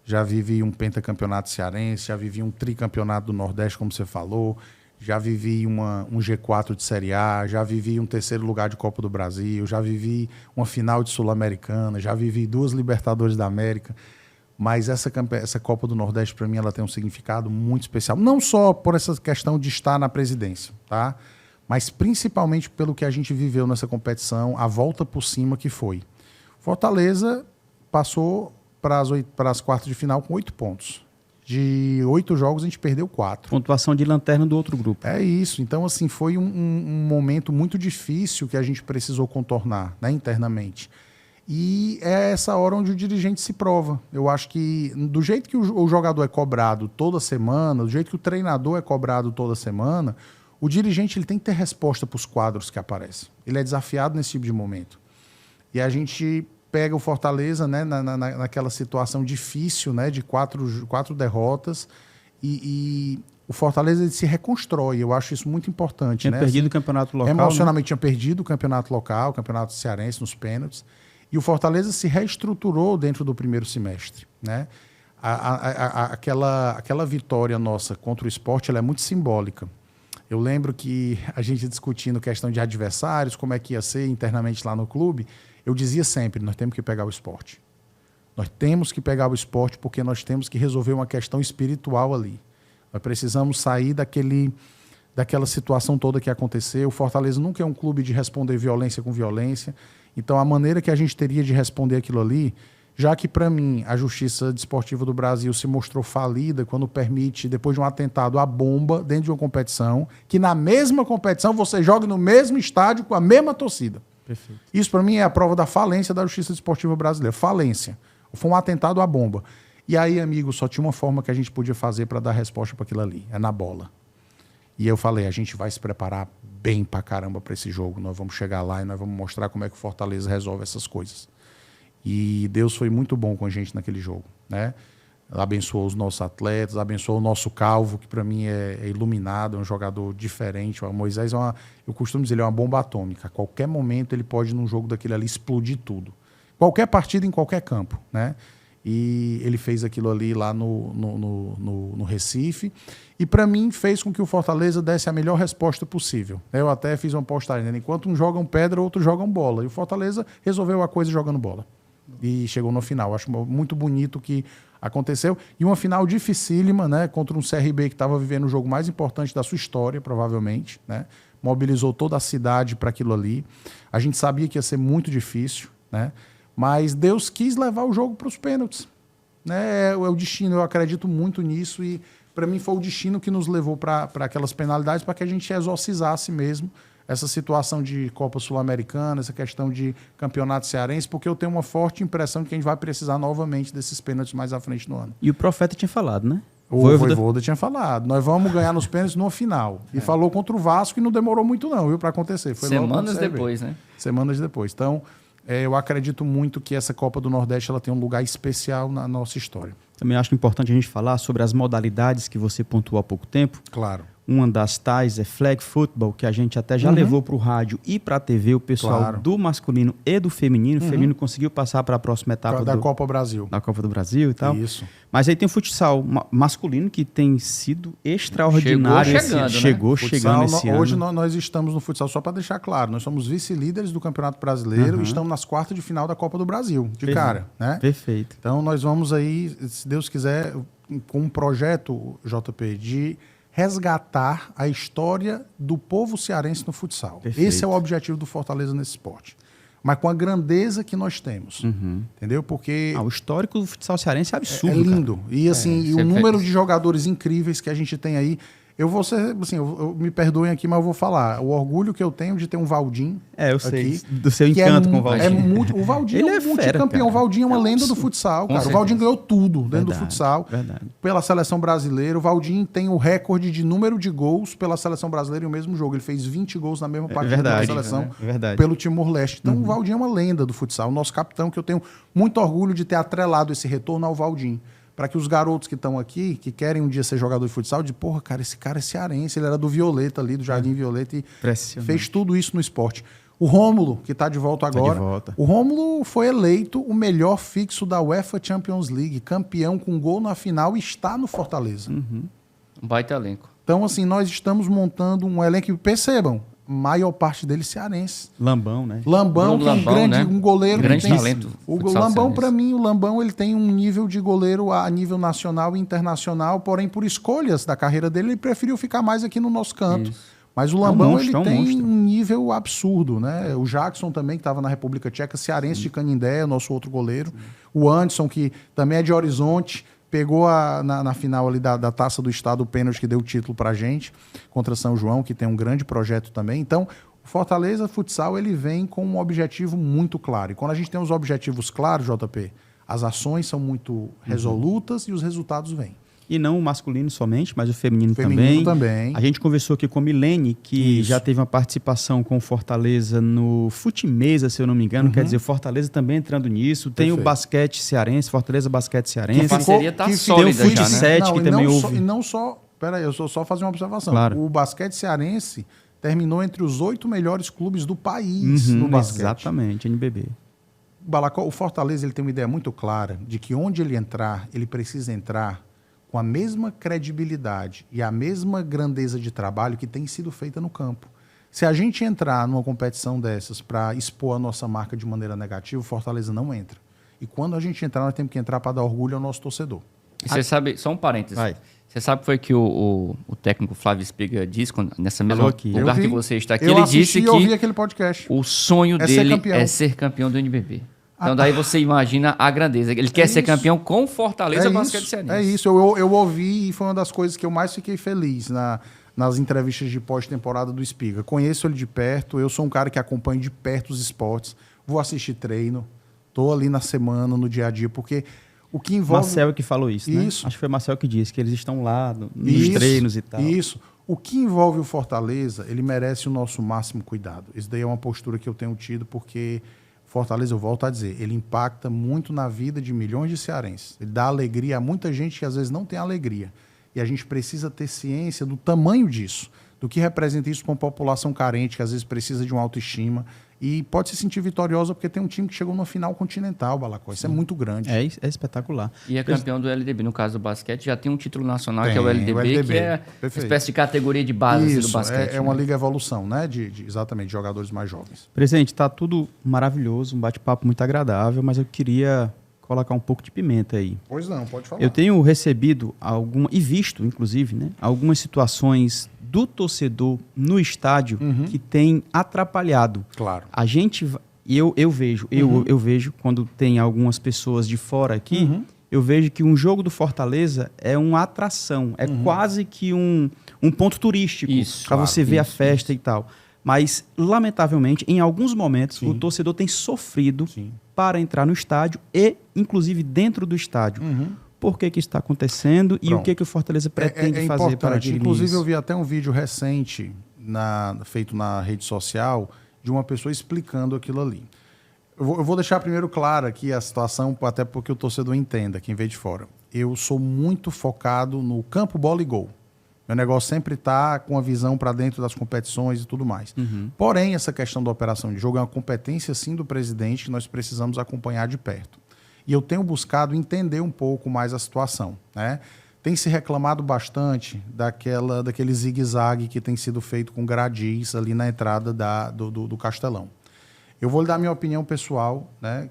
já vivi um pentacampeonato cearense, já vivi um tricampeonato do Nordeste, como você falou, já vivi um G4 de Série A, já vivi um 3º lugar de Copa do Brasil, já vivi uma final de Sul-Americana, já vivi 2 Libertadores da América. Mas essa Copa do Nordeste, para mim, ela tem um significado muito especial. Não só por essa questão de estar na presidência, tá? Mas principalmente pelo que a gente viveu nessa competição, a volta por cima que foi. Fortaleza passou para as quartas de final com 8 pontos. De 8 jogos, a gente perdeu 4. Pontuação de lanterna do outro grupo. É isso. Então, assim, foi um momento muito difícil que a gente precisou contornar, né, internamente. E é essa hora onde o dirigente se prova. Eu acho que do jeito que o jogador é cobrado toda semana, do jeito que o treinador é cobrado toda semana, o dirigente ele tem que ter resposta para os quadros que aparecem. Ele é desafiado nesse tipo de momento. E a gente pega o Fortaleza, né, naquela situação difícil, né, de quatro derrotas e o Fortaleza ele se reconstrói. Eu acho isso muito importante. Tinha perdido o campeonato local. Emocionalmente, né? Tinha perdido o campeonato local, o campeonato cearense nos pênaltis. E o Fortaleza se reestruturou dentro do primeiro semestre, né? Aquela vitória nossa contra o Sport, ela é muito simbólica. Eu lembro que a gente discutindo questão de adversários, como é que ia ser internamente lá no clube, eu dizia sempre, nós temos que pegar o Sport. Nós temos que pegar o Sport porque nós temos que resolver uma questão espiritual ali. Nós precisamos sair daquela situação toda que aconteceu. O Fortaleza nunca é um clube de responder violência com violência. Então, a maneira que a gente teria de responder aquilo ali, já que, para mim, a Justiça Desportiva do Brasil se mostrou falida quando permite, depois de um atentado, a bomba dentro de uma competição, que na mesma competição você joga no mesmo estádio com a mesma torcida. Perfeito. Isso, para mim, é a prova da falência da Justiça Desportiva Brasileira. Falência. Foi um atentado à bomba. E aí, amigo, só tinha uma forma que a gente podia fazer para dar resposta para aquilo ali. É na bola. E eu falei, a gente vai se preparar bem pra caramba para esse jogo. Nós vamos chegar lá e nós vamos mostrar como é que o Fortaleza resolve essas coisas. E Deus foi muito bom com a gente naquele jogo, né? Abençoou os nossos atletas, abençoou o nosso Calvo, que para mim é iluminado, é um jogador diferente. O Moisés eu costumo dizer, ele é uma bomba atômica. A qualquer momento ele pode, num jogo daquele ali, explodir tudo. Qualquer partida, em qualquer campo, né? E ele fez aquilo ali lá no Recife. E, para mim, fez com que o Fortaleza desse a melhor resposta possível. Eu até fiz uma postagem, né? Enquanto uns jogam pedra, outros jogam bola. E o Fortaleza resolveu a coisa jogando bola. E chegou no final. Acho muito bonito o que aconteceu. E uma final dificílima, né? Contra um CRB que estava vivendo o jogo mais importante da sua história, provavelmente, né? Mobilizou toda a cidade para aquilo ali. A gente sabia que ia ser muito difícil, né? Mas Deus quis levar o jogo para os pênaltis. Né? É o destino, eu acredito muito nisso. E, para mim, foi o destino que nos levou para aquelas penalidades, para que a gente exorcizasse mesmo essa situação de Copa Sul-Americana, essa questão de campeonato cearense, porque eu tenho uma forte impressão de que a gente vai precisar novamente desses pênaltis mais à frente no ano. E o profeta tinha falado, né? O Voivoda tinha falado. Nós vamos ganhar nos pênaltis no final. E falou contra o Vasco e não demorou muito não, viu, para acontecer. Foi semanas depois, né? Semanas depois. Então, eu acredito muito que essa Copa do Nordeste ela tem um lugar especial na nossa história. Também acho importante a gente falar sobre as modalidades que você pontuou há pouco tempo. Claro. Uma das tais é flag football, que a gente até já levou para o rádio e para a TV, o pessoal do masculino e do feminino. O feminino conseguiu passar para a próxima etapa da Copa Brasil. Da Copa do Brasil e tal. Isso. Mas aí tem o futsal masculino, que tem sido extraordinário. Chegou chegando esse ano. Hoje nós estamos no futsal, só para deixar claro, nós somos vice-líderes do Campeonato Brasileiro e estamos nas quartas de final da Copa do Brasil, cara. Né? Perfeito. Então nós vamos aí, se Deus quiser, com um projeto, JP, de resgatar a história do povo cearense no futsal. Perfeito. Esse é o objetivo do Fortaleza nesse esporte. Mas com a grandeza que nós temos. Entendeu? Porque o histórico do futsal cearense é absurdo. É lindo. Cara. E assim, o número de jogadores incríveis que a gente tem aí. Eu vou ser, assim, eu me perdoem aqui, mas eu vou falar. O orgulho que eu tenho de ter um Valdim. Eu sei. Aqui, do seu encanto com o Valdim. O Valdim ele é multicampeão. O Valdim é uma lenda do futsal, cara. O Valdim ganhou tudo dentro do futsal. Verdade. Pela seleção brasileira. O Valdim tem o recorde de número de gols pela seleção brasileira em o mesmo jogo. Ele fez 20 gols na mesma partida da seleção pelo Timor-Leste. Então o Valdim é uma lenda do futsal. O nosso capitão, que eu tenho muito orgulho de ter atrelado esse retorno ao Valdim. Para que os garotos que estão aqui, que querem um dia ser jogador de futsal, de porra, cara, esse cara é cearense, ele era do Violeta ali, do Jardim Violeta, e fez tudo isso no esporte. O Rômulo, que está de volta agora. de volta. O Rômulo foi eleito o melhor fixo da UEFA Champions League, campeão com gol na final e está no Fortaleza. Um baita elenco. Então, assim, nós estamos montando um elenco, percebam, maior parte dele cearense. Lambão, né? Lambão, que é um grande, né? um goleiro. Grande que tem, talento. O futsal Lambão, cearense. para mim, o Lambão ele tem um nível de goleiro a nível nacional e internacional, porém, por escolhas da carreira dele, ele preferiu ficar mais aqui no nosso canto. Isso. Mas o Lambão monstro, é um ele tem monstro. um nível absurdo, né? O Jackson também, que estava na República Tcheca, cearense de Canindé, nosso outro goleiro. O Anderson, que também é de Horizonte, pegou na final ali da Taça do Estado o pênalti que deu o título pra gente, contra São João, que tem um grande projeto também. Então, o Fortaleza Futsal, ele vem com um objetivo muito claro. E quando a gente tem os objetivos claros, JP, as ações são muito resolutas e os resultados vêm. E não o masculino somente, mas o feminino, Também. A gente conversou aqui com a Milene, que Isso. já teve uma participação com o Fortaleza no Futimesa, se eu não me engano. Quer dizer, o Fortaleza também entrando nisso. Tem o Perfeito. basquete cearense, Fortaleza Basquete Cearense. A parceria tá que sólida tem o já, né? Fut7 que e também não houve. e não só... Peraí, eu só fazer uma observação. Claro. O basquete cearense terminou entre os 8 melhores clubes do país no basquete. Exatamente, NBB. Balacó, o Fortaleza ele tem uma ideia muito clara de que onde ele entrar, ele precisa entrar com a mesma credibilidade e a mesma grandeza de trabalho que tem sido feita no campo. Se a gente entrar numa competição dessas para expor a nossa marca de maneira negativa, o Fortaleza não entra. E quando a gente entrar, nós temos que entrar para dar orgulho ao nosso torcedor. E você sabe, só um parênteses. Vai. Você sabe que foi que o técnico Flávio Espiga disse, nessa mesma Falou aqui. lugar Eu vi, que você está aqui, eu ele assisti disse e ouvi que aquele podcast. o sonho É ser dele campeão. é ser campeão do NBB. Então daí você imagina a grandeza. Ele quer ser isso. campeão com Fortaleza Basquete Cearense. É isso, eu ouvi e foi uma das coisas que eu mais fiquei feliz nas entrevistas de pós-temporada do Espiga. Conheço ele de perto, eu sou um cara que acompanha de perto os esportes, vou assistir treino, tô ali na semana, no dia a dia, porque o que envolve... Marcel que falou isso, né? Isso. Acho que foi Marcel que disse que eles estão lá nos Isso, treinos e tal. Isso. O que envolve o Fortaleza, ele merece o nosso máximo cuidado. Isso daí é uma postura que eu tenho tido, porque Fortaleza, eu volto a dizer, ele impacta muito na vida de milhões de cearenses. Ele dá alegria a muita gente que às vezes não tem alegria. E a gente precisa ter ciência do tamanho disso, do que representa isso para uma população carente, que às vezes precisa de uma autoestima. E pode se sentir vitoriosa porque tem um time que chegou na final continental, Balacó. Isso é muito grande. É espetacular. E é campeão do LDB. No caso do basquete, já tem um título nacional, que é o Tem, LDB, o LDB. que é uma Perfeito. espécie de categoria de base assim, do Isso, basquete. é uma né? liga evolução, né? Exatamente, de jogadores mais jovens. Presidente, tá tudo maravilhoso, um bate-papo muito agradável, mas eu queria colocar um pouco de pimenta aí. Pois não, pode falar. Eu tenho recebido e visto, inclusive, né, algumas situações do torcedor no estádio que tem atrapalhado. Claro. A gente, eu vejo quando tem algumas pessoas de fora aqui, eu vejo que um jogo do Fortaleza é uma atração, é quase que um ponto turístico para Claro, você ver a festa e tal. Mas, lamentavelmente, em alguns momentos, o torcedor tem sofrido para entrar no estádio e, inclusive, dentro do estádio. Por que isso está acontecendo e o que o Fortaleza pretende fazer para dirimir Inclusive, isso? eu vi até um vídeo recente feito na rede social de uma pessoa explicando aquilo ali. Eu vou deixar primeiro claro aqui a situação, até porque o torcedor entenda, quem veio de fora. Eu sou muito focado no campo, bola e gol. Meu negócio sempre está com a visão para dentro das competições e tudo mais. Porém, essa questão da operação de jogo é uma competência, sim, do presidente que nós precisamos acompanhar de perto. E eu tenho buscado entender um pouco mais a situação, né? Tem se reclamado bastante daquele zigue-zague que tem sido feito com gradis ali na entrada do Castelão. Eu vou lhe dar minha opinião pessoal, né?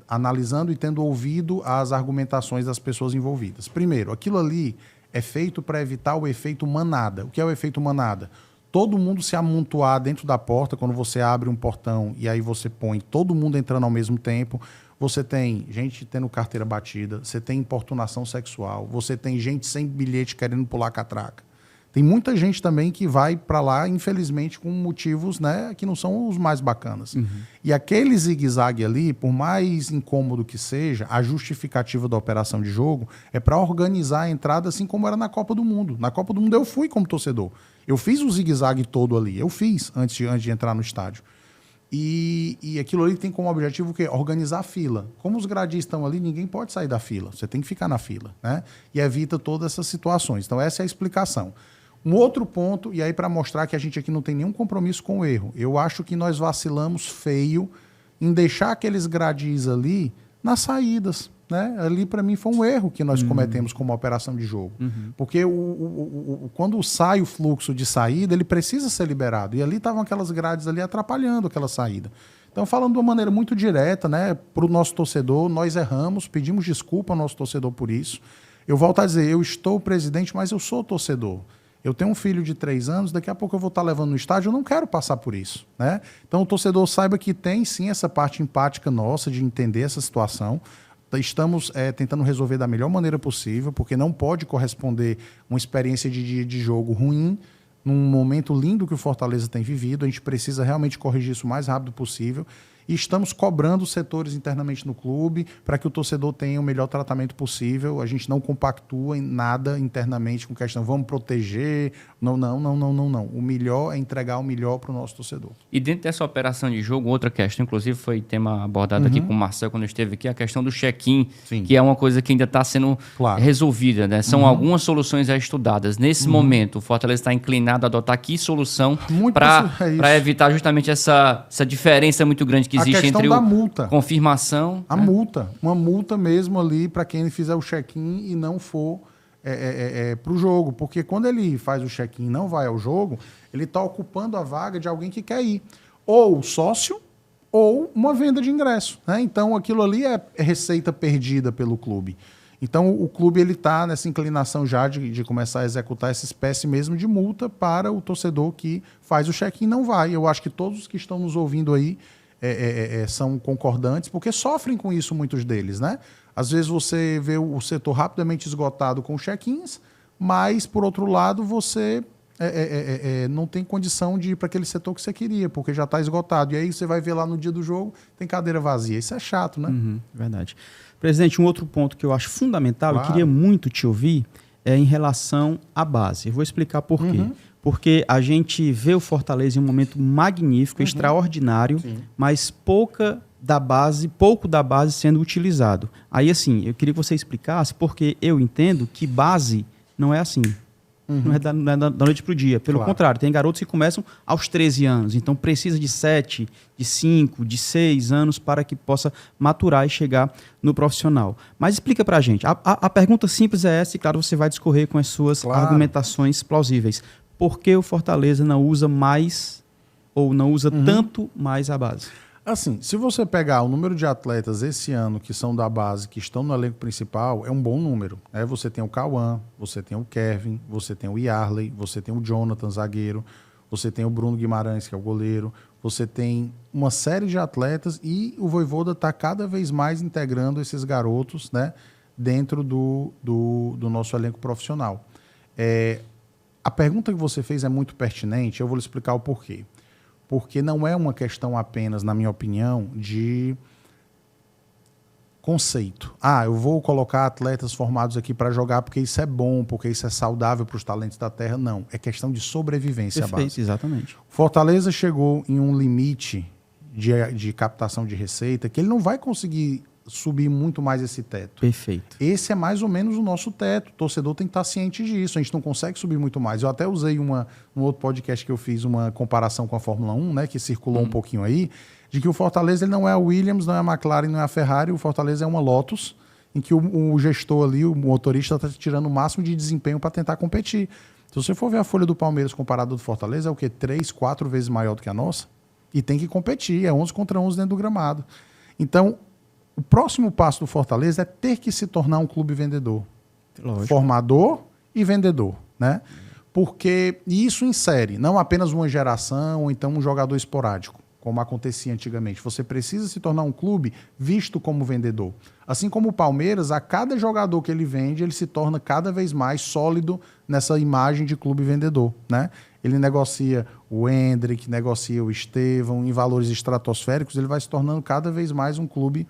Analisando e tendo ouvido as argumentações das pessoas envolvidas. Primeiro, aquilo ali é feito para evitar o efeito manada. O que é o efeito manada? Todo mundo se amontoar dentro da porta, quando você abre um portão e aí você põe todo mundo entrando ao mesmo tempo. Você tem gente tendo carteira batida, você tem importunação sexual, você tem gente sem bilhete querendo pular catraca. Tem muita gente também que vai para lá, infelizmente, com motivos, né, que não são os mais bacanas. E aquele zigue-zague ali, por mais incômodo que seja, a justificativa da operação de jogo é para organizar a entrada assim como era na Copa do Mundo. Na Copa do Mundo eu fui como torcedor. Eu fiz o zigue-zague todo ali. Eu fiz antes de entrar no estádio. E aquilo ali tem como objetivo o quê? Organizar a fila. Como os gradis estão ali, ninguém pode sair da fila. Você tem que ficar na fila, né? E evita todas essas situações. Então, essa é a explicação. Um outro ponto, e aí para mostrar que a gente aqui não tem nenhum compromisso com o erro, eu acho que nós vacilamos feio em deixar aqueles gradis ali nas saídas. Né? Ali, para mim, foi um erro que nós cometemos como operação de jogo. Porque quando sai o fluxo de saída, ele precisa ser liberado. E ali estavam aquelas grades ali atrapalhando aquela saída. Então, falando de uma maneira muito direta, né, para o nosso torcedor, nós erramos, pedimos desculpa ao nosso torcedor por isso. Eu volto a dizer, eu estou presidente, mas eu sou torcedor. Eu tenho um filho de 3 anos, daqui a pouco eu vou estar levando no estádio, eu não quero passar por isso. Né? Então, o torcedor saiba que tem, sim, essa parte empática nossa de entender essa situação. Estamos tentando resolver da melhor maneira possível, porque não pode corresponder uma experiência de jogo ruim num momento lindo que o Fortaleza tem vivido. A gente precisa realmente corrigir isso o mais rápido possível. E estamos cobrando os setores internamente no clube para que o torcedor tenha o melhor tratamento possível. A gente não compactua em nada internamente com questão, vamos proteger. Não. O melhor é entregar o melhor para o nosso torcedor. E dentro dessa operação de jogo, outra questão, inclusive foi tema abordado aqui com o Marcel quando esteve aqui, a questão do check-in, que é uma coisa que ainda está sendo resolvida. Né? São algumas soluções já estudadas. Nesse momento, o Fortaleza está inclinado a adotar que solução para evitar justamente essa diferença muito grande que existe entre da multa. Confirmação... A multa. Uma multa mesmo ali para quem fizer o check-in e não for para o jogo. Porque quando ele faz o check-in e não vai ao jogo, ele está ocupando a vaga de alguém que quer ir. Ou sócio, ou uma venda de ingresso. Né? Então, aquilo ali é receita perdida pelo clube. Então, o clube está nessa inclinação já de começar a executar essa espécie mesmo de multa para o torcedor que faz o check-in e não vai. Eu acho que todos os que estão nos ouvindo aí são concordantes, porque sofrem com isso muitos deles, né? Às vezes você vê o setor rapidamente esgotado com check-ins, mas, por outro lado, você não tem condição de ir para aquele setor que você queria, porque já está esgotado. E aí você vai ver lá no dia do jogo, tem cadeira vazia. Isso é chato, né? Verdade. Presidente, um outro ponto que eu acho fundamental, eu queria muito te ouvir, é em relação à base. Eu vou explicar por quê. Porque a gente vê o Fortaleza em um momento magnífico, extraordinário, mas pouco da base sendo utilizado. Aí, assim, eu queria que você explicasse, porque eu entendo que base não é assim. Não é da noite para o dia. Pelo contrário, tem garotos que começam aos 13 anos. Então, precisa de 7, de 5, de 6 anos para que possa maturar e chegar no profissional. Mas explica para a gente. A pergunta simples é essa, e claro, você vai discorrer com as suas argumentações plausíveis. Por que o Fortaleza não usa mais ou não usa tanto mais a base? Assim, se você pegar o número de atletas esse ano que são da base, que estão no elenco principal, é um bom número. Né? Você tem o Cauã, você tem o Kevin, você tem o Yarley, você tem o Jonathan, zagueiro, você tem o Bruno Guimarães, que é o goleiro, você tem uma série de atletas e o Vojvoda está cada vez mais integrando esses garotos, né, dentro do nosso elenco profissional. A pergunta que você fez é muito pertinente, eu vou lhe explicar o porquê. Porque não é uma questão apenas, na minha opinião, de conceito. Eu vou colocar atletas formados aqui para jogar porque isso é bom, porque isso é saudável para os talentos da terra. Não, é questão de sobrevivência. Perfeito, base. exatamente. Fortaleza chegou em um limite de captação de receita que ele não vai conseguir subir muito mais esse teto. Perfeito. Esse é mais ou menos o nosso teto. O torcedor tem que estar ciente disso. A gente não consegue subir muito mais. Eu até usei um outro podcast que eu fiz uma comparação com a Fórmula 1, né, que circulou um pouquinho aí, de que o Fortaleza ele não é a Williams, não é a McLaren, não é a Ferrari. O Fortaleza é uma Lotus, em que o gestor ali, o motorista, está tirando o máximo de desempenho para tentar competir. Se você for ver a folha do Palmeiras comparada do Fortaleza, é o quê? 3, 4 vezes maior do que a nossa. E tem que competir. É 11 contra 11 dentro do gramado. Então, o próximo passo do Fortaleza é ter que se tornar um clube vendedor. Lógico. Formador e vendedor, né? Porque isso insere não apenas uma geração ou então um jogador esporádico, como acontecia antigamente. Você precisa se tornar um clube visto como vendedor. Assim como o Palmeiras, a cada jogador que ele vende, ele se torna cada vez mais sólido nessa imagem de clube vendedor, né? Ele negocia o Hendrick, negocia o Estevão em valores estratosféricos, ele vai se tornando cada vez mais um clube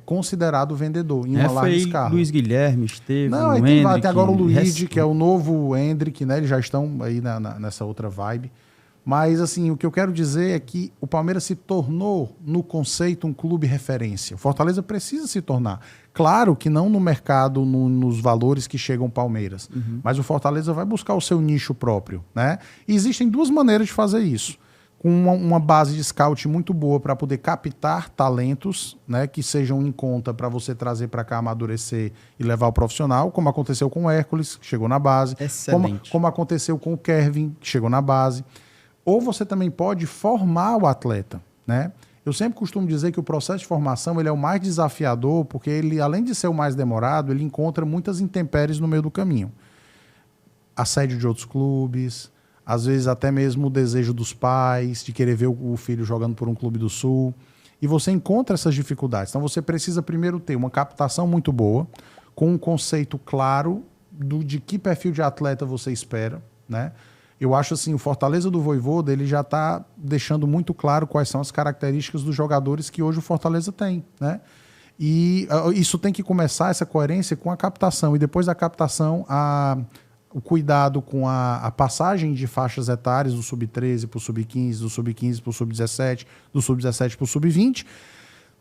considerado vendedor em uma larga escala. Luiz Guilherme, Estevão, não, aí tem agora o Luigi, que é o novo Hendrick, né? Eles já estão aí nessa outra vibe. Mas, assim, o que eu quero dizer é que o Palmeiras se tornou, no conceito, um clube referência. O Fortaleza precisa se tornar. Claro que não no mercado, nos valores que chegam ao Palmeiras. Mas o Fortaleza vai buscar o seu nicho próprio, né? E existem duas maneiras de fazer isso. Com uma base de scout muito boa para poder captar talentos, né, que sejam em conta para você trazer para cá, amadurecer e levar ao profissional, como aconteceu com o Hércules, que chegou na base. Excelente. Como aconteceu com o Kevin, que chegou na base. Ou você também pode formar o atleta, né? Eu sempre costumo dizer que o processo de formação ele é o mais desafiador, porque ele, além de ser o mais demorado, ele encontra muitas intempéries no meio do caminho. Assédio de outros clubes, às vezes até mesmo o desejo dos pais de querer ver o filho jogando por um clube do Sul. E você encontra essas dificuldades. Então você precisa primeiro ter uma captação muito boa, com um conceito claro de que perfil de atleta você espera, né? Eu acho assim, o Fortaleza do Vojvoda, ele já está deixando muito claro quais são as características dos jogadores que hoje o Fortaleza tem, né? E isso tem que começar, essa coerência, com a captação. E depois da captação, o cuidado com a passagem de faixas etárias do sub-13 para o sub-15, do sub-15 para o sub-17, do sub-17 para o sub-20,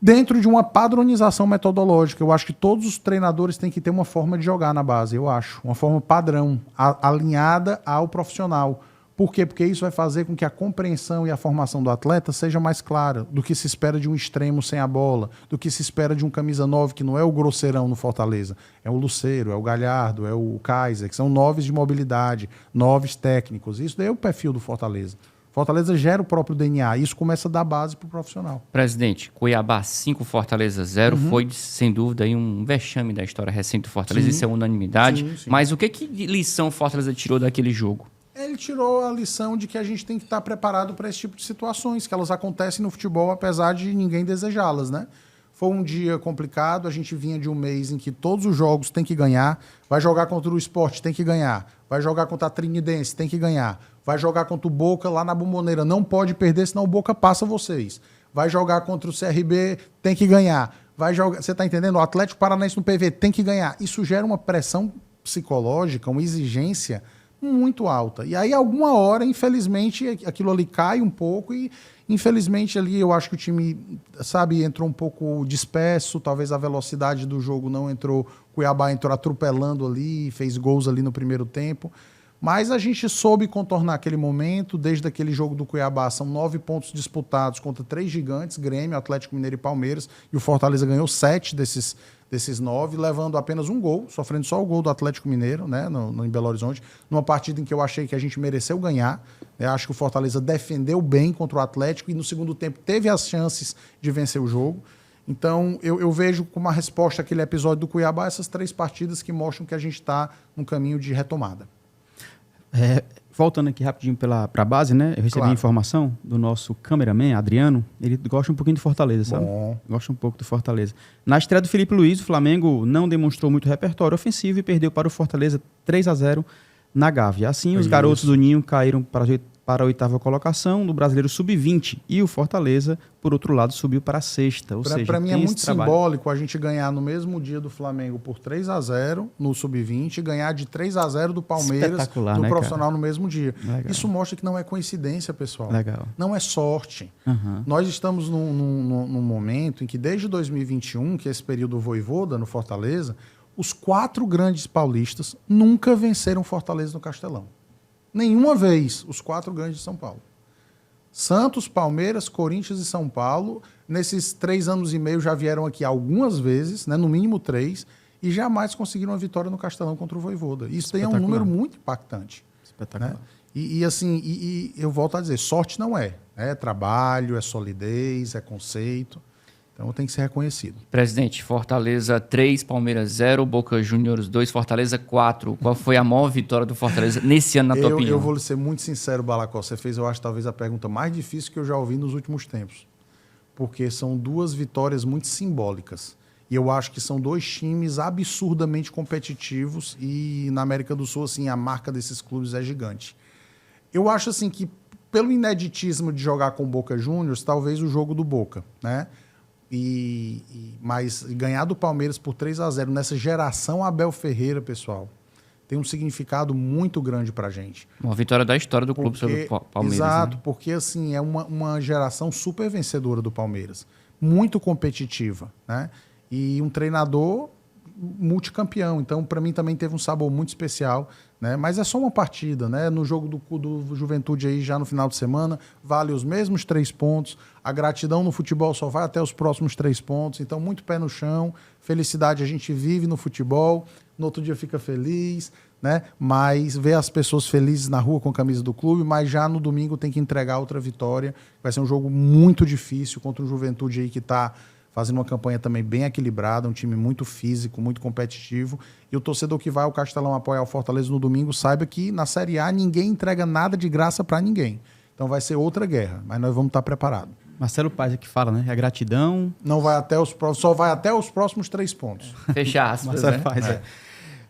dentro de uma padronização metodológica. Eu acho que todos os treinadores têm que ter uma forma de jogar na base, eu acho. Uma forma padrão, alinhada ao profissional. Por quê? Porque isso vai fazer com que a compreensão e a formação do atleta seja mais clara do que se espera de um extremo sem a bola, do que se espera de um camisa 9, que não é o grosseirão no Fortaleza. É o Lucero, é o Galhardo, é o Kaiser, que são 9s de mobilidade, 9s técnicos. Isso daí é o perfil do Fortaleza. Fortaleza gera o próprio DNA. Isso começa a dar base para o profissional. Presidente, Cuiabá 5, Fortaleza 0. Foi, sem dúvida, aí um vexame da história recente do Fortaleza. Isso é unanimidade. Sim. Mas o que lição o Fortaleza tirou daquele jogo? Ele tirou a lição de que a gente tem que estar preparado para esse tipo de situações, que elas acontecem no futebol, apesar de ninguém desejá-las, né? Foi um dia complicado, a gente vinha de um mês em que todos os jogos tem que ganhar, vai jogar contra o Sport, tem que ganhar, vai jogar contra a Trinidense, tem que ganhar, vai jogar contra o Boca lá na Bombonera, não pode perder, senão o Boca passa vocês. Vai jogar contra o CRB, tem que ganhar. Vai jogar, você está entendendo? O Atlético Paranaense no PV tem que ganhar. Isso gera uma pressão psicológica, uma exigência muito alta. E aí, alguma hora, infelizmente, aquilo ali cai um pouco e, infelizmente, ali eu acho que o time, sabe, entrou um pouco disperso, talvez a velocidade do jogo não entrou, o Cuiabá entrou atropelando ali, fez gols ali no primeiro tempo. Mas a gente soube contornar aquele momento, desde aquele jogo do Cuiabá, são 9 pontos disputados contra 3 gigantes, Grêmio, Atlético Mineiro e Palmeiras, e o Fortaleza ganhou 7 desses 9, levando apenas um gol, sofrendo só o gol do Atlético Mineiro, né, em Belo Horizonte, numa partida em que eu achei que a gente mereceu ganhar. Eu acho que o Fortaleza defendeu bem contra o Atlético e no segundo tempo teve as chances de vencer o jogo. Então, eu vejo como uma resposta àquele episódio do Cuiabá essas 3 partidas que mostram que a gente está num caminho de retomada. Voltando aqui rapidinho para a base, né? Eu recebi informação do nosso cameraman, Adriano. Ele gosta um pouquinho de Fortaleza, sabe? Bom. Gosta um pouco do Fortaleza. Na estreia do Felipe Luiz, o Flamengo não demonstrou muito repertório ofensivo e perdeu para o Fortaleza 3-0 na Gávea. Assim, os garotos do Ninho caíram para a 8ª colocação do Brasileiro Sub-20 e o Fortaleza, por outro lado, subiu para a 6ª. Ou seja, para mim é muito simbólico a gente ganhar no mesmo dia do Flamengo por 3-0 no Sub-20 e ganhar de 3-0 do Palmeiras do profissional, né, no mesmo dia. Legal. Isso mostra que não é coincidência, pessoal. Legal. Não é sorte. Nós estamos num momento em que desde 2021, que é esse período Vojvoda no Fortaleza, os 4 grandes paulistas nunca venceram Fortaleza no Castelão. Nenhuma vez os 4 grandes de São Paulo. Santos, Palmeiras, Corinthians e São Paulo, nesses 3 anos e meio já vieram aqui algumas vezes, né, no mínimo 3, e jamais conseguiram uma vitória no Castelão contra o Vojvoda. Isso daí é um número muito impactante. Espetacular. Né? E eu volto a dizer, sorte não é. É trabalho, é solidez, é conceito. Então tem que ser reconhecido. Presidente, Fortaleza 3, Palmeiras 0, Boca Juniors 2, Fortaleza 4. Qual foi a maior vitória do Fortaleza nesse ano, na tua opinião? Eu vou ser muito sincero, Balacó. Você fez, eu acho, talvez a pergunta mais difícil que eu já ouvi nos últimos tempos. Porque são 2 vitórias muito simbólicas. E eu acho que são 2 times absurdamente competitivos e na América do Sul, assim, a marca desses clubes é gigante. Eu acho, assim, que pelo ineditismo de jogar com o Boca Juniors, talvez o jogo do Boca, né? Mas ganhar do Palmeiras por 3-0 nessa geração Abel Ferreira, pessoal, tem um significado muito grande para a gente. Uma vitória da história do clube sobre o Palmeiras. Exato, né? porque assim, é uma geração super vencedora do Palmeiras, muito competitiva, né? E um treinador multicampeão, então para mim também teve um sabor muito especial, né? Mas é só uma partida, né? No jogo do Juventude aí já no final de semana, vale os mesmos 3 pontos, a gratidão no futebol só vai até os próximos 3 pontos, então muito pé no chão, felicidade a gente vive no futebol, no outro dia fica feliz, né? Mas ver as pessoas felizes na rua com a camisa do clube, mas já no domingo tem que entregar outra vitória, vai ser um jogo muito difícil contra o Juventude aí que está fazendo uma campanha também bem equilibrada, um time muito físico, muito competitivo. E o torcedor que vai ao Castelão apoiar o Fortaleza no domingo, saiba que na Série A ninguém entrega nada de graça para ninguém. Então vai ser outra guerra, mas nós vamos estar preparados. Marcelo Paes é que fala, né? A gratidão... Não vai até só vai até os próximos 3 pontos. Fechar aspas, Marcelo né? Paes,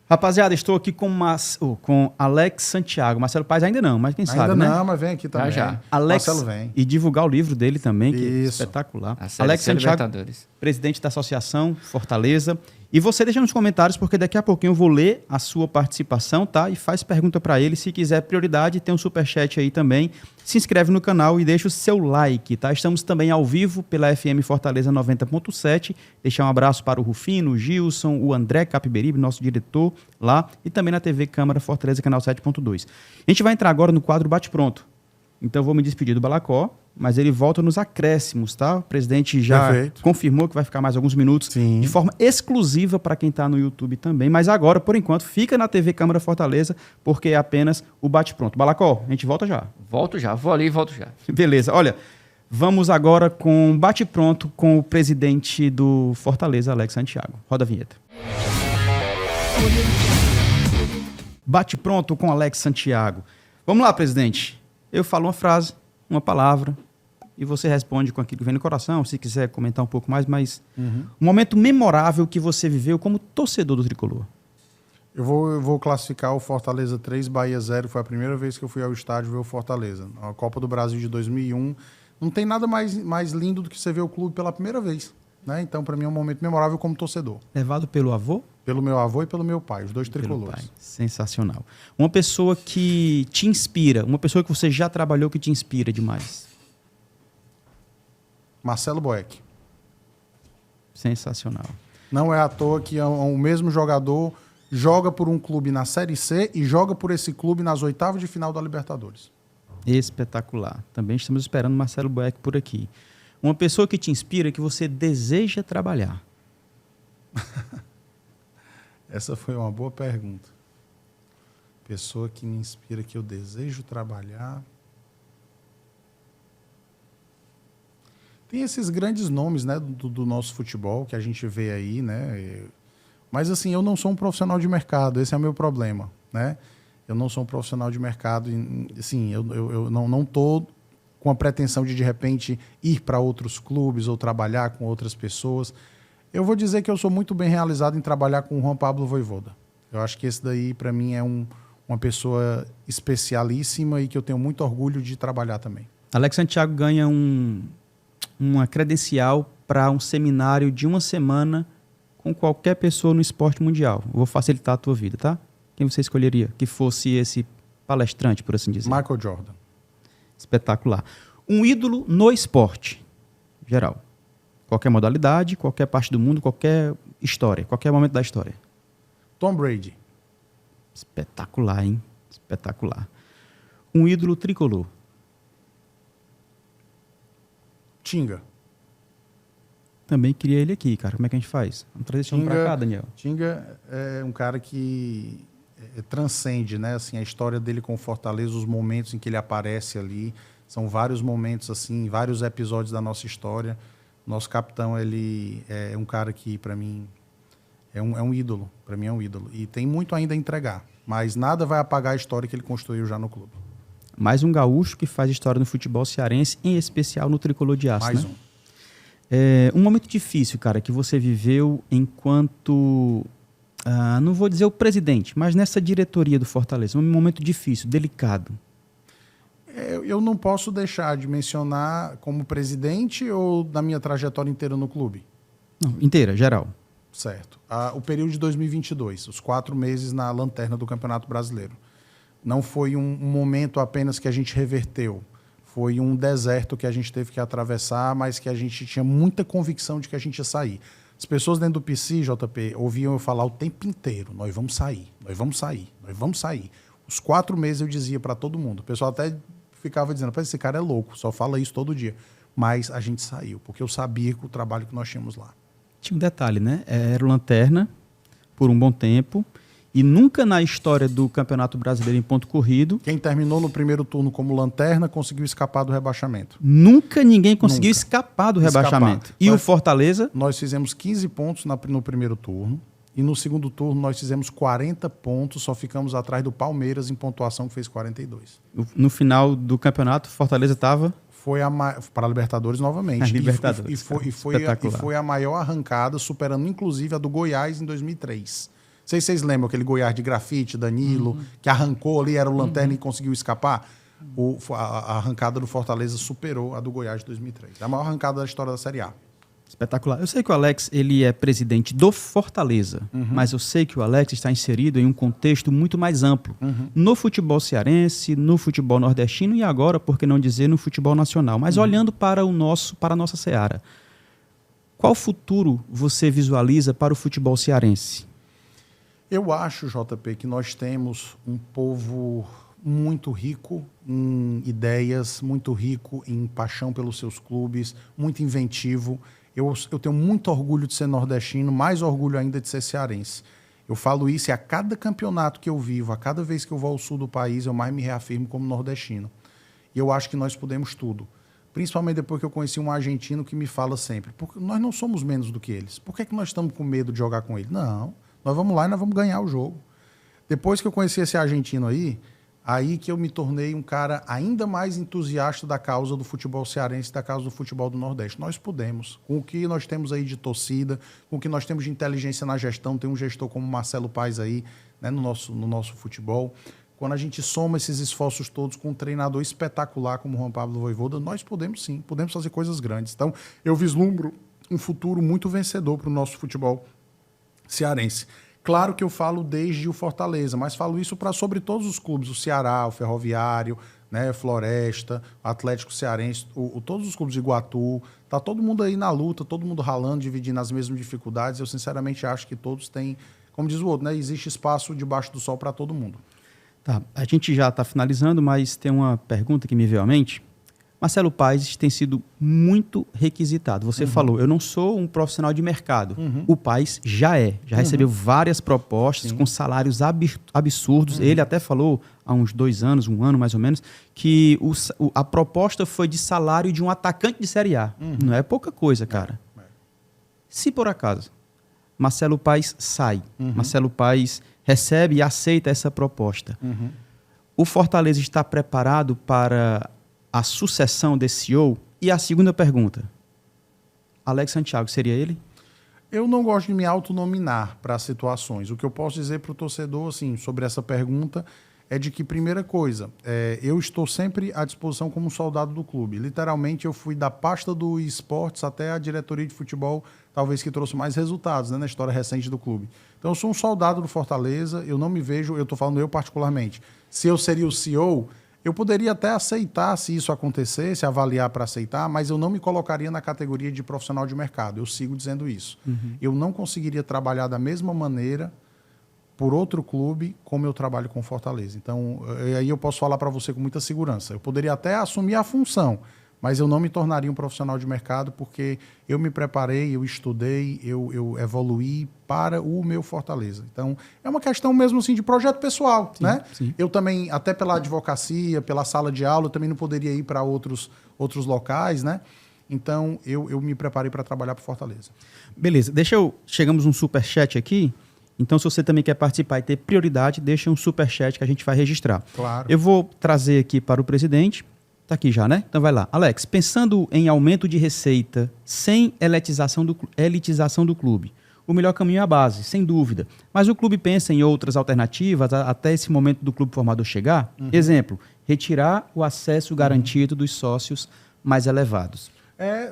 Rapaziada, estou aqui com Alex Santiago. Marcelo Paes ainda não, mas quem sabe, Ainda né? não, mas vem aqui também. Já. Alex, Marcelo vem. e divulgar o livro dele também, que é Isso. espetacular. A Série Alex C Santiago, Libertadores. presidente da Associação Fortaleza. E você deixa nos comentários, porque daqui a pouquinho eu vou ler a sua participação, tá? E faz pergunta para ele. Se quiser prioridade, tem um superchat aí também. Se inscreve no canal e deixa o seu like, tá? Estamos também ao vivo pela FM Fortaleza 90.7. Deixar um abraço para o Rufino, o Gilson, o André Capiberibe, nosso diretor lá. E também na TV Câmara Fortaleza, canal 7.2. A gente vai entrar agora no quadro Bate Pronto. Então eu vou me despedir do Balacó, mas ele volta nos acréscimos, tá? O presidente já confirmou que vai ficar mais alguns minutos de forma exclusiva para quem está no YouTube também. Mas agora, por enquanto, fica na TV Câmara Fortaleza, porque é apenas o bate-pronto. Balacó, a gente volta já. Volto já, vou ali e volto já. Beleza, olha, vamos agora com bate-pronto com o presidente do Fortaleza, Alex Santiago. Roda a vinheta. Bate-pronto com Alex Santiago. Vamos lá, presidente. Eu falo uma frase, uma palavra, e você responde com aquilo que vem no coração, se quiser comentar um pouco mais, mas um momento memorável que você viveu como torcedor do Tricolor. Eu vou classificar o Fortaleza 3, Bahia 0. Foi a primeira vez que eu fui ao estádio ver o Fortaleza. A Copa do Brasil de 2001. Não tem nada mais lindo do que você ver o clube pela primeira vez, né? Então, para mim, é um momento memorável como torcedor. Levado pelo avô? Pelo meu avô e pelo meu pai, os dois tricolores. Sensacional. Uma pessoa que te inspira, uma pessoa que você já trabalhou que te inspira demais. Marcelo Boeck. Sensacional. Não é à toa que o mesmo jogador joga por um clube na Série C e joga por esse clube nas oitavas de final da Libertadores. Espetacular. Também estamos esperando Marcelo Boeck por aqui. Uma pessoa que te inspira, que você deseja trabalhar. Essa foi uma boa pergunta. Pessoa que me inspira, que eu desejo trabalhar. Tem esses grandes nomes, né, do nosso futebol que a gente vê aí, né? Mas assim, eu não sou um profissional de mercado, esse é o meu problema, né? Eu não sou um profissional de mercado, assim, eu não estou com a pretensão de repente ir para outros clubes ou trabalhar com outras pessoas. Eu vou dizer que eu sou muito bem realizado em trabalhar com o Juan Pablo Vojvoda. Eu acho que esse daí, para mim, é uma pessoa especialíssima e que eu tenho muito orgulho de trabalhar também. Alex Santiago ganha uma credencial para um seminário de 1 semana com qualquer pessoa no esporte mundial. Eu vou facilitar a tua vida, tá? Quem você escolheria que fosse esse palestrante, por assim dizer? Michael Jordan. Espetacular. Um ídolo no esporte, geral. Qualquer modalidade, qualquer parte do mundo, qualquer história, qualquer momento da história. Tom Brady. Espetacular, hein? Espetacular. Um ídolo tricolor. Tinga. Também queria ele aqui, cara. Como é que a gente faz? Vamos trazer esse homem pra cá, Daniel. Tinga é um cara que transcende, né? Assim, a história dele com o Fortaleza, os momentos em que ele aparece ali. São vários momentos, assim, vários episódios da nossa história. Nosso capitão, ele é um cara que, para mim, é um ídolo. Para mim, é um ídolo. E tem muito ainda a entregar. Mas nada vai apagar a história que ele construiu já no clube. Mais um gaúcho que faz história no futebol cearense, em especial no tricolor de aço, Mais né? Um momento difícil, cara, que você viveu enquanto... não vou dizer o presidente, mas nessa diretoria do Fortaleza. Um momento difícil, delicado. Eu não posso deixar de mencionar como presidente ou da minha trajetória inteira no clube? Não, inteira, geral. Certo. O período de 2022, os 4 meses na lanterna do Campeonato Brasileiro. Não foi um momento apenas que a gente reverteu. Foi um deserto que a gente teve que atravessar, mas que a gente tinha muita convicção de que a gente ia sair. As pessoas dentro do PC, JP, ouviam eu falar o tempo inteiro, nós vamos sair, nós vamos sair, nós vamos sair. Os 4 meses eu dizia para todo mundo. O pessoal até ficava dizendo, esse cara é louco, só fala isso todo dia. Mas a gente saiu, porque eu sabia que o trabalho que nós tínhamos lá. Tinha um detalhe, né? Era o lanterna por um bom tempo. E nunca na história do Campeonato Brasileiro em ponto corrido... Quem terminou no primeiro turno como lanterna conseguiu escapar do rebaixamento. Nunca ninguém conseguiu escapar do rebaixamento. E o Fortaleza? Nós fizemos 15 pontos no primeiro turno. E no segundo turno nós fizemos 40 pontos, só ficamos atrás do Palmeiras em pontuação, que fez 42. No final do campeonato, Fortaleza estava... Foi para a Libertadores novamente. Libertadores. E foi a maior arrancada, superando inclusive a do Goiás em 2003. Não sei se vocês lembram aquele Goiás de grafite, Danilo, que arrancou ali, era o lanterna e conseguiu escapar. A arrancada do Fortaleza superou a do Goiás de 2003. É a maior arrancada da história da Série A. Espetacular. Eu sei que o Alex ele é presidente do Fortaleza, mas eu sei que o Alex está inserido em um contexto muito mais amplo. No futebol cearense, no futebol nordestino e agora, por que não dizer, no futebol nacional. Mas olhando para a nossa seara, qual futuro você visualiza para o futebol cearense? Eu acho, JP, que nós temos um povo muito rico em ideias, muito rico em paixão pelos seus clubes, muito inventivo. Eu tenho muito orgulho de ser nordestino, mais orgulho ainda de ser cearense. Eu falo isso e a cada campeonato que eu vivo, a cada vez que eu vou ao sul do país, eu mais me reafirmo como nordestino. E eu acho que nós podemos tudo. Principalmente depois que eu conheci um argentino que me fala sempre, porque nós não somos menos do que eles. Por que é que nós estamos com medo de jogar com ele? Não. Nós vamos lá e nós vamos ganhar o jogo. Depois que eu conheci esse argentino aí que eu me tornei um cara ainda mais entusiasta da causa do futebol cearense, da causa do futebol do Nordeste. Nós podemos. Com o que nós temos aí de torcida, com o que nós temos de inteligência na gestão, tem um gestor como Marcelo Paes aí, né, no nosso futebol. Quando a gente soma esses esforços todos com um treinador espetacular como o Juan Pablo Vojvoda, nós podemos sim, podemos fazer coisas grandes. Então, eu vislumbro um futuro muito vencedor para o nosso futebol cearense. Claro que eu falo desde o Fortaleza, mas falo isso para sobre todos os clubes, o Ceará, o Ferroviário, né, Floresta, o Atlético Cearense, todos os clubes de Iguatu, tá todo mundo aí na luta, todo mundo ralando, dividindo as mesmas dificuldades. Eu sinceramente acho que todos têm, como diz o outro, né, existe espaço debaixo do sol para todo mundo. Tá, a gente já está finalizando, mas tem uma pergunta que me veio à mente. Marcelo Paes tem sido muito requisitado. Você falou, eu não sou um profissional de mercado. O Paes já recebeu várias propostas com salários absurdos. Ele até falou há uns 2 anos, 1 ano mais ou menos, que a proposta foi de salário de um atacante de Série A. Não é pouca coisa, cara. Se por acaso Marcelo Paes sai, Marcelo Paes recebe e aceita essa proposta, o Fortaleza está preparado para a sucessão desse CEO? E a segunda pergunta, Alex Santiago, seria ele? Eu não gosto de me autonominar para situações. O que eu posso dizer para o torcedor assim, sobre essa pergunta é de que, primeira coisa, eu estou sempre à disposição como soldado do clube. Literalmente, eu fui da pasta do esportes até a diretoria de futebol, talvez que trouxe mais resultados, né, na história recente do clube. Então, eu sou um soldado do Fortaleza, eu não me vejo, eu estou falando eu particularmente, se eu seria o CEO... Eu poderia até aceitar se isso acontecesse, avaliar para aceitar, mas eu não me colocaria na categoria de profissional de mercado. Eu sigo dizendo isso. Eu não conseguiria trabalhar da mesma maneira por outro clube como eu trabalho com Fortaleza. Então, aí eu posso falar para você com muita segurança. Eu poderia até assumir a função, mas eu não me tornaria um profissional de mercado porque eu me preparei, eu estudei, eu evoluí para o meu Fortaleza. Então, é uma questão mesmo assim de projeto pessoal, sim, né? Sim. Eu também, até pela advocacia, pela sala de aula, eu também não poderia ir para outros locais, né? Então, eu me preparei para trabalhar para Fortaleza. Beleza, chegamos num superchat aqui. Então, se você também quer participar e ter prioridade, deixa um superchat que a gente vai registrar. Claro. Eu vou trazer aqui para o presidente. Está aqui já, né? Então vai lá. Alex, pensando em aumento de receita sem elitização do clube, o melhor caminho é a base, sem dúvida. Mas o clube pensa em outras alternativas até esse momento do clube formador chegar? Exemplo, retirar o acesso garantido dos sócios mais elevados.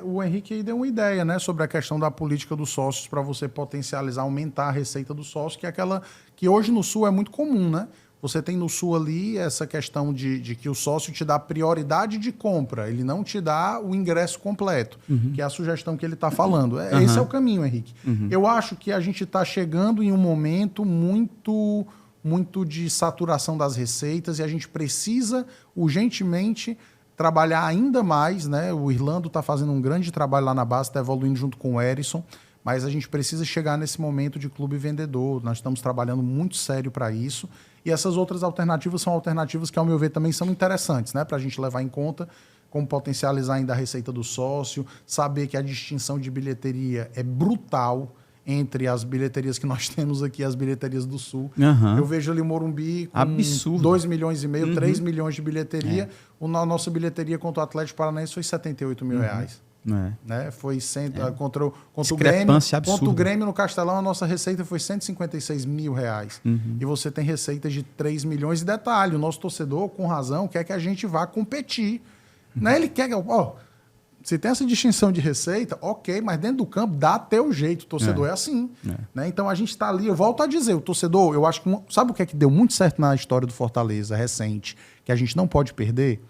O Henrique aí deu uma ideia, né, sobre a questão da política dos sócios para você potencializar, aumentar a receita do sócio, que é aquela que hoje no Sul é muito comum, né? Você tem no Sul ali essa questão de que o sócio te dá prioridade de compra, ele não te dá o ingresso completo, que é a sugestão que ele está falando. Esse é o caminho, Henrique. Eu acho que a gente está chegando em um momento muito de saturação das receitas e a gente precisa urgentemente trabalhar ainda mais, né? O Irlando está fazendo um grande trabalho lá na base, está evoluindo junto com o Erisson, mas a gente precisa chegar nesse momento de clube vendedor. Nós estamos trabalhando muito sério para isso. E essas outras alternativas são alternativas que, ao meu ver, também são interessantes, né? Para a gente levar em conta como potencializar ainda a receita do sócio, saber que a distinção de bilheteria é brutal entre as bilheterias que nós temos aqui e as bilheterias do Sul. Eu vejo ali Morumbi com absurdo. 2,5 milhões, 3 milhões de bilheteria. A nossa bilheteria contra o Atlético Paranaense foi 78 mil reais. Né? Foi contra o Grêmio. Contra o Grêmio no Castelão, a nossa receita foi 156 mil reais. E você tem receitas de 3 milhões. E detalhe, o nosso torcedor, com razão, quer que a gente vá competir. Né? Ele quer que... se tem essa distinção de receita, ok, mas dentro do campo dá teu jeito. O torcedor é assim. Né? Então a gente está ali, eu volto a dizer, o torcedor, eu acho que... Sabe o que é que deu muito certo na história do Fortaleza recente, que a gente não pode perder?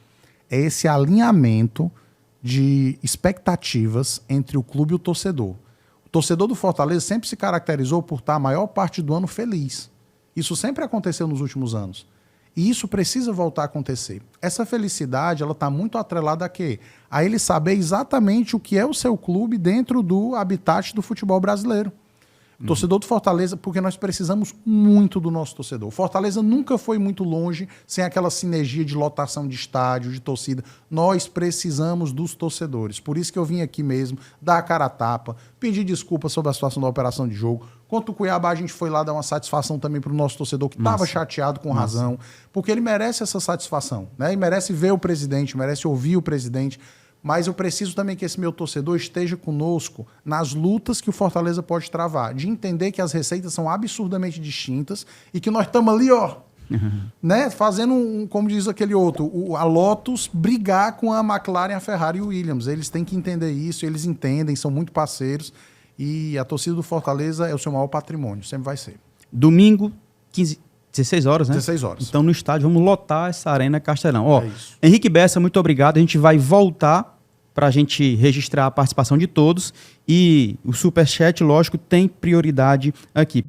É esse alinhamento de expectativas entre o clube e o torcedor. O torcedor do Fortaleza sempre se caracterizou por estar a maior parte do ano feliz. Isso sempre aconteceu nos últimos anos. E isso precisa voltar a acontecer. Essa felicidade, ela está muito atrelada a quê? A ele saber exatamente o que é o seu clube dentro do habitat do futebol brasileiro. O torcedor do Fortaleza, porque nós precisamos muito do nosso torcedor. O Fortaleza nunca foi muito longe sem aquela sinergia de lotação de estádio, de torcida. Nós precisamos dos torcedores. Por isso que eu vim aqui mesmo, dar a cara a tapa, pedir desculpa sobre a situação da operação de jogo. Quanto o Cuiabá, a gente foi lá dar uma satisfação também para o nosso torcedor, que estava chateado com razão, porque ele merece essa satisfação, né? E merece ver o presidente, merece ouvir o presidente. Mas eu preciso também que esse meu torcedor esteja conosco nas lutas que o Fortaleza pode travar, de entender que as receitas são absurdamente distintas e que nós estamos ali, né, fazendo, como diz aquele outro, a Lotus brigar com a McLaren, a Ferrari e o Williams. Eles têm que entender isso, eles entendem, são muito parceiros e a torcida do Fortaleza é o seu maior patrimônio, sempre vai ser. Domingo, 16 horas, né? 16 horas. Então, no estádio, vamos lotar essa Arena Castelão. Henrique Bessa, muito obrigado. A gente vai voltar para a gente registrar a participação de todos. E o Superchat, lógico, tem prioridade aqui.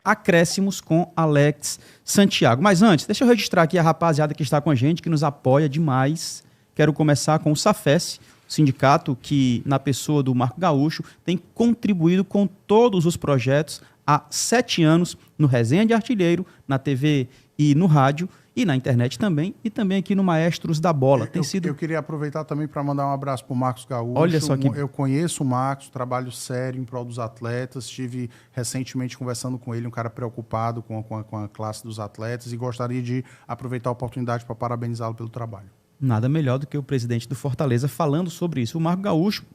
Acréscimos com Alex Santiago. Mas antes, deixa eu registrar aqui a rapaziada que está com a gente, que nos apoia demais. Quero começar com o SAFES, sindicato que, na pessoa do Marco Gaúcho, tem contribuído com todos os projetos há 7 anos no Resenha de Artilheiro, na TV e no rádio, e na internet também, e também aqui no Maestros da Bola. Eu queria aproveitar também para mandar um abraço para o Marcos Gaúcho. Olha só que... Eu conheço o Marcos, trabalho sério em prol dos atletas, estive recentemente conversando com ele, um cara preocupado com a classe dos atletas, e gostaria de aproveitar a oportunidade para parabenizá-lo pelo trabalho. Nada melhor do que o presidente do Fortaleza falando sobre isso. O Marco Gaúcho,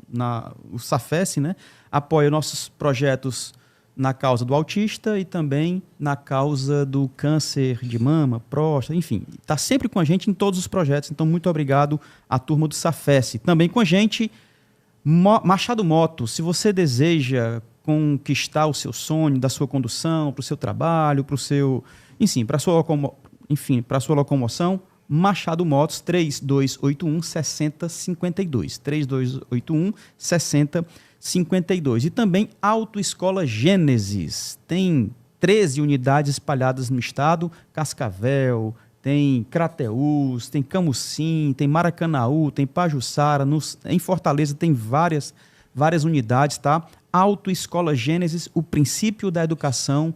o SAFES, né, apoia nossos projetos na causa do autista e também na causa do câncer de mama, próstata, enfim. Está sempre com a gente em todos os projetos. Então, muito obrigado à turma do SAFES. Também com a gente, Machado Motos. Se você deseja conquistar o seu sonho da sua condução, para o seu trabalho, para o seu... Enfim, para a sua locomoção, Machado Motos, 3281-6052. 3281-6052. E também Autoescola Gênesis. Tem 13 unidades espalhadas no estado. Cascavel, tem Crateús, tem Camucim, tem Maracanaú, tem Pajuçara. Em Fortaleza tem várias unidades, tá? Autoescola Gênesis, o princípio da educação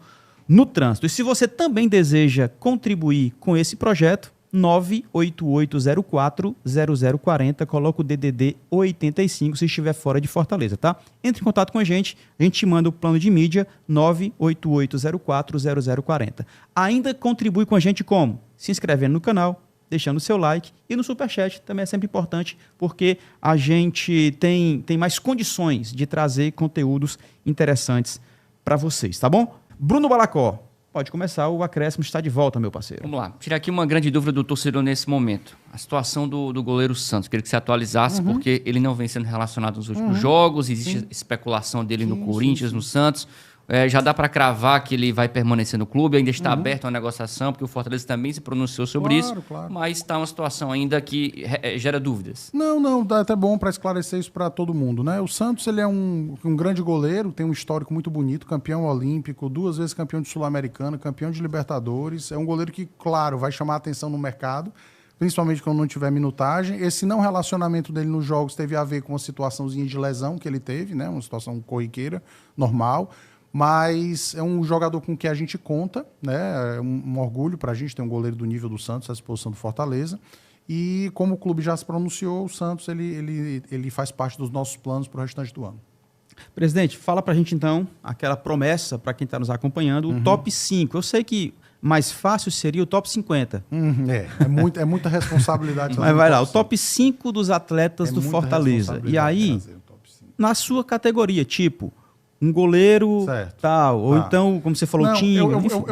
no trânsito. E se você também deseja contribuir com esse projeto, 98804-0040, coloca o DDD 85 se estiver fora de Fortaleza, tá? Entre em contato com a gente te manda o plano de mídia 98804-0040. Ainda contribui com a gente como? Se inscrevendo no canal, deixando o seu like e no Superchat, também é sempre importante, porque a gente tem mais condições de trazer conteúdos interessantes para vocês, tá bom? Bruno Balacó, pode começar, o acréscimo está de volta, meu parceiro. Vamos lá. Tirar aqui uma grande dúvida do torcedor nesse momento. A situação do goleiro Santos. Queria que você atualizasse, porque ele não vem sendo relacionado nos últimos jogos. Existe especulação dele no Corinthians, no Santos. Já dá para cravar que ele vai permanecer no clube. Ainda está aberto uma negociação, porque o Fortaleza também se pronunciou sobre isso. Claro. Mas está uma situação ainda que gera dúvidas. Não, dá até bom para esclarecer isso para todo mundo, né? O Santos, ele é um grande goleiro, tem um histórico muito bonito, campeão olímpico, 2 vezes campeão de Sul-Americana, campeão de Libertadores. É um goleiro que, claro, vai chamar a atenção no mercado, principalmente quando não tiver minutagem. Esse não relacionamento dele nos jogos teve a ver com uma situaçãozinha de lesão que ele teve, né? Uma situação corriqueira, normal. Mas é um jogador com que a gente conta, né? É um orgulho para a gente ter um goleiro do nível do Santos à disposição do Fortaleza. E como o clube já se pronunciou, o Santos ele faz parte dos nossos planos para o restante do ano. Presidente, fala para a gente então aquela promessa para quem está nos acompanhando, o top 5. Eu sei que mais fácil seria o top 50. É muita responsabilidade. Mas vai lá, o top 5 dos atletas do Fortaleza. E aí, na sua categoria, tipo... um goleiro, certo, tal, ou então, como você falou, time,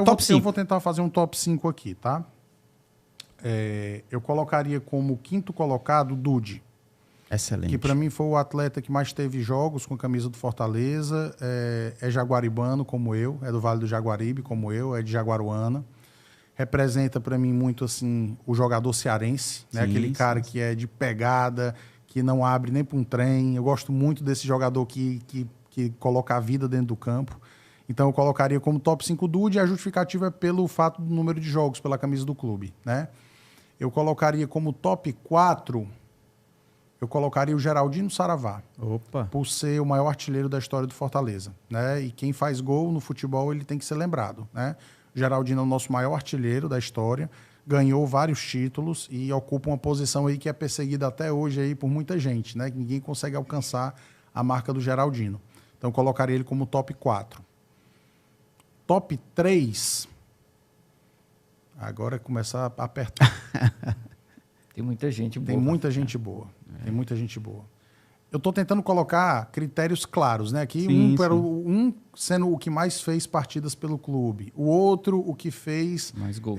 top 5. Eu vou tentar fazer um top 5 aqui, tá? Eu colocaria como quinto colocado o Dude. Excelente. Que para mim foi o atleta que mais teve jogos com a camisa do Fortaleza. É jaguaribano, como eu, é do Vale do Jaguaribe, como eu, é de Jaguaruana. Representa para mim muito assim o jogador cearense, né? Aquele cara que é de pegada, que não abre nem para um trem. Eu gosto muito desse jogador que coloca a vida dentro do campo. Então eu colocaria como top 5 o Dude, e a justificativa é pelo fato do número de jogos pela camisa do clube, né? Eu colocaria como top 4, eu colocaria o Geraldino Saravá. Opa. Por ser o maior artilheiro da história do Fortaleza, né? E quem faz gol no futebol, ele tem que ser lembrado, né? O Geraldino é o nosso maior artilheiro da história, ganhou vários títulos e ocupa uma posição aí que é perseguida até hoje aí por muita gente, né? Que ninguém consegue alcançar a marca do Geraldino. Então, eu colocaria ele como top 4. Top 3. Agora é começar a apertar. Tem muita gente boa. Tem muita gente boa. Tem muita gente boa. Eu estou tentando colocar critérios claros, né? Aqui, um sendo o que mais fez partidas pelo clube. O outro, o que fez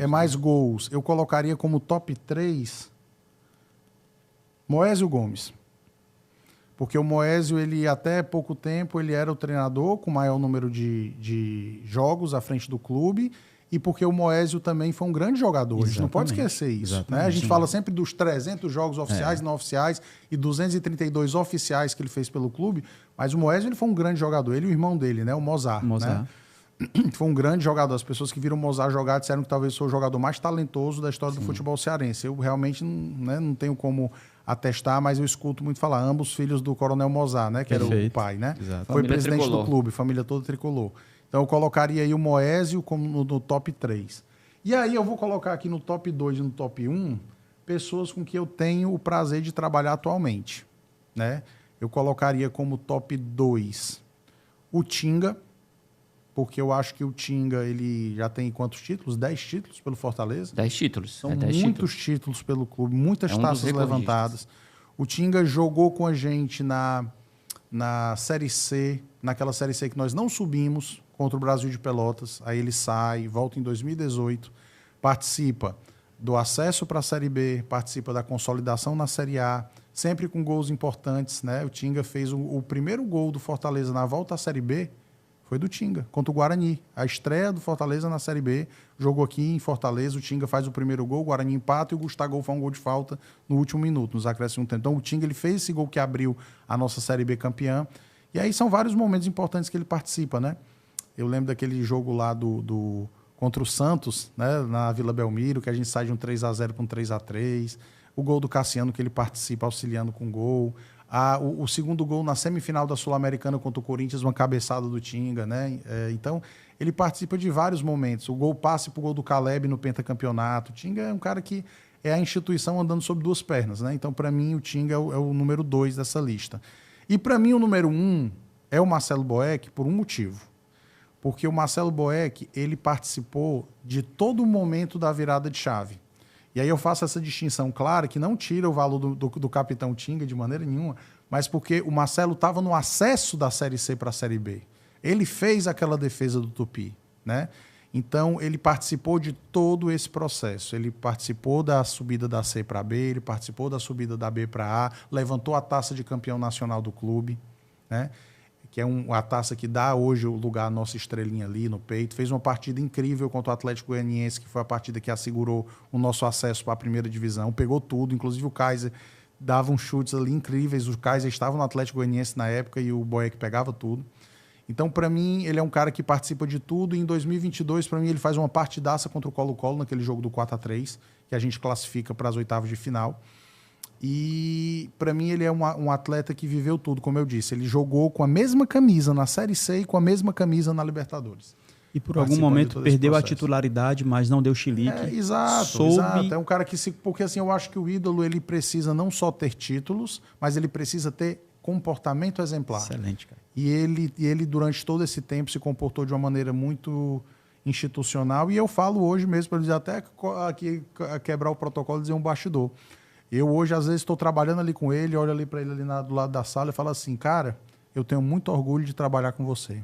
mais gols. Eu colocaria como top 3 Moésio Gomes. Porque o Moésio, ele até pouco tempo, ele era o treinador com o maior número de jogos à frente do clube, e porque o Moésio também foi um grande jogador. A gente não pode esquecer isso. Né? A gente fala sempre dos 300 jogos oficiais e não oficiais e 232 oficiais que ele fez pelo clube, mas o Moésio ele foi um grande jogador. Ele e o irmão dele, né? O Mozart. Né? Foi um grande jogador. As pessoas que viram o Mozart jogar disseram que talvez foi o jogador mais talentoso da história do futebol cearense. Eu realmente não tenho como atestar, mas eu escuto muito falar. Ambos filhos do Coronel Mozart, né? Que era o pai, né? Foi presidente tricolor do clube, família toda tricolor. Então eu colocaria aí o Moésio como no top 3. E aí eu vou colocar aqui no top 2 e no top 1 pessoas com que eu tenho o prazer de trabalhar atualmente, né? Eu colocaria como top 2 o Tinga, porque eu acho que o Tinga, ele já tem quantos títulos? 10 títulos pelo Fortaleza? 10 títulos. São muitos títulos pelo clube, muitas taças levantadas. O Tinga jogou com a gente na Série C, naquela Série C que nós não subimos, contra o Brasil de Pelotas. Aí ele sai, volta em 2018, participa do acesso para a Série B, participa da consolidação na Série A, sempre com gols importantes, né? O Tinga fez o primeiro gol do Fortaleza na volta à Série B, foi do Tinga, contra o Guarani. A estreia do Fortaleza na Série B, jogou aqui em Fortaleza, o Tinga faz o primeiro gol, o Guarani empata e o Gustavo faz um gol de falta no último minuto, nos acréscimos. Então o Tinga ele fez esse gol que abriu a nossa Série B campeã. E aí são vários momentos importantes que ele participa, né? Eu lembro daquele jogo lá contra o Santos, né, na Vila Belmiro, que a gente sai de um 3-0 para um 3-3. O gol do Cassiano, que ele participa auxiliando com o gol. O segundo gol na semifinal da Sul-Americana contra o Corinthians, uma cabeçada do Tinga, né? Então, ele participa de vários momentos. O gol passe para o gol do Caleb no pentacampeonato. O Tinga é um cara que é a instituição andando sobre duas pernas, né? Então, para mim, o Tinga é o número 2 dessa lista. E, para mim, o número 1 é o Marcelo Boeck por um motivo. Porque o Marcelo Boeck, ele participou de todo o momento da virada de chave. E aí eu faço essa distinção clara, que não tira o valor do capitão Tinga de maneira nenhuma, mas porque o Marcelo estava no acesso da Série C para a Série B. Ele fez aquela defesa do Tupi, né? Então, ele participou de todo esse processo. Ele participou da subida da C para B, ele participou da subida da B para A, levantou a taça de campeão nacional do clube, né? Que é a taça que dá hoje o lugar à nossa estrelinha ali no peito. Fez uma partida incrível contra o Atlético Goianiense, que foi a partida que assegurou o nosso acesso para a primeira divisão. Pegou tudo, inclusive o Kaiser dava uns chutes ali incríveis. O Kaiser estava no Atlético Goianiense na época e o Boeck pegava tudo. Então, para mim, ele é um cara que participa de tudo. E em 2022, para mim, ele faz uma partidaça contra o Colo-Colo, naquele jogo do 4-3, que a gente classifica para as oitavas de final. E, para mim, ele é um atleta que viveu tudo, como eu disse. Ele jogou com a mesma camisa na Série C e com a mesma camisa na Libertadores. E por algum momento perdeu a titularidade, mas não deu chilique. Exato. É um cara que... Porque assim, eu acho que o ídolo ele precisa não só ter títulos, mas ele precisa ter comportamento exemplar. Excelente, cara. E ele, durante todo esse tempo, se comportou de uma maneira muito institucional. E eu falo hoje mesmo, para dizer até aqui, quebrar o protocolo e dizer um bastidor. Eu hoje, às vezes, estou trabalhando ali com ele, olho ali para ele ali do lado da sala e falo assim, cara, eu tenho muito orgulho de trabalhar com você.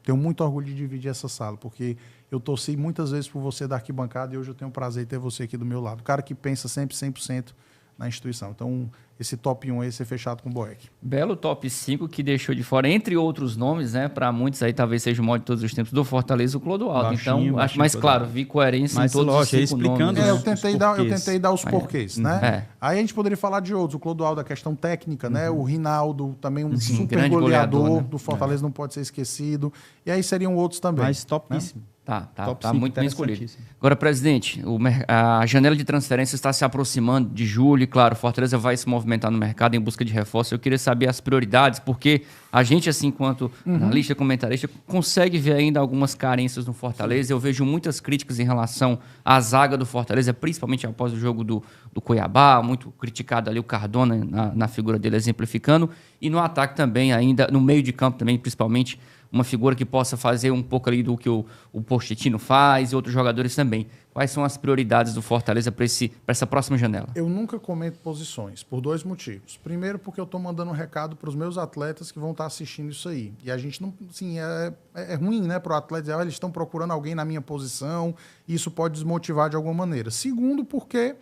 Tenho muito orgulho de dividir essa sala, porque eu torci muitas vezes por você da arquibancada e hoje eu tenho o prazer de ter você aqui do meu lado. O cara que pensa sempre 100% na instituição. Então, esse top 1 aí ser fechado com o Boeck. Belo top 5 que deixou de fora, entre outros nomes, né? Para muitos aí talvez seja o maior de todos os tempos do Fortaleza, o Clodoaldo. Então, acho mais claro, vi coerência em todos os 5 nomes. Eu tentei dar os porquês, né? Aí a gente poderia falar de outros. O Clodoaldo, a questão técnica, né? O Rinaldo, também um super goleador do Fortaleza, não pode ser esquecido. E aí seriam outros também. Mas topíssimo. Né? Tá muito bem escolhido. Agora, presidente, a janela de transferência está se aproximando de julho e, claro, o Fortaleza vai se movimentar no mercado em busca de reforço. Eu queria saber as prioridades, porque a gente, assim, enquanto analista, comentarista, consegue ver ainda algumas carências no Fortaleza. Eu vejo muitas críticas em relação à zaga do Fortaleza, principalmente após o jogo do Cuiabá, muito criticado ali o Cardona na figura dele exemplificando, e no ataque também ainda, no meio de campo também, principalmente, uma figura que possa fazer um pouco ali do que o Pochettino faz e outros jogadores também. Quais são as prioridades do Fortaleza para essa próxima janela? Eu nunca comento posições, por 2 motivos. Primeiro, porque eu estou mandando um recado para os meus atletas que vão estar assistindo isso aí. E a gente não... Assim, é ruim, né, para o atleta dizer, eles estão procurando alguém na minha posição, e isso pode desmotivar de alguma maneira. Segundo, porque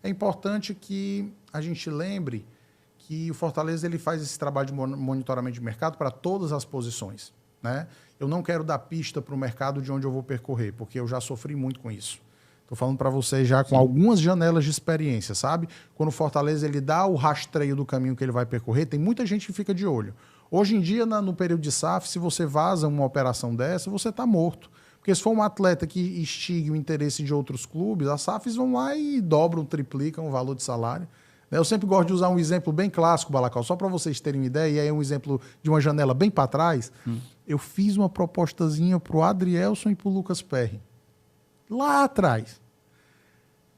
é importante que a gente lembre que o Fortaleza ele faz esse trabalho de monitoramento de mercado para todas as posições. Né? Eu não quero dar pista para o mercado de onde eu vou percorrer, porque eu já sofri muito com isso. Estou falando para vocês já com algumas janelas de experiência, sabe? Quando o Fortaleza ele dá o rastreio do caminho que ele vai percorrer, tem muita gente que fica de olho. Hoje em dia, no período de SAF, se você vaza uma operação dessa, você está morto. Porque se for um atleta que instigue o interesse de outros clubes, as SAFs vão lá e dobram, triplicam o valor de salário. Eu sempre gosto de usar um exemplo bem clássico, Balacal, só para vocês terem uma ideia, e aí é um exemplo de uma janela bem para trás. Eu fiz uma propostazinha para o Adrielson e para o Lucas Perry. Lá atrás.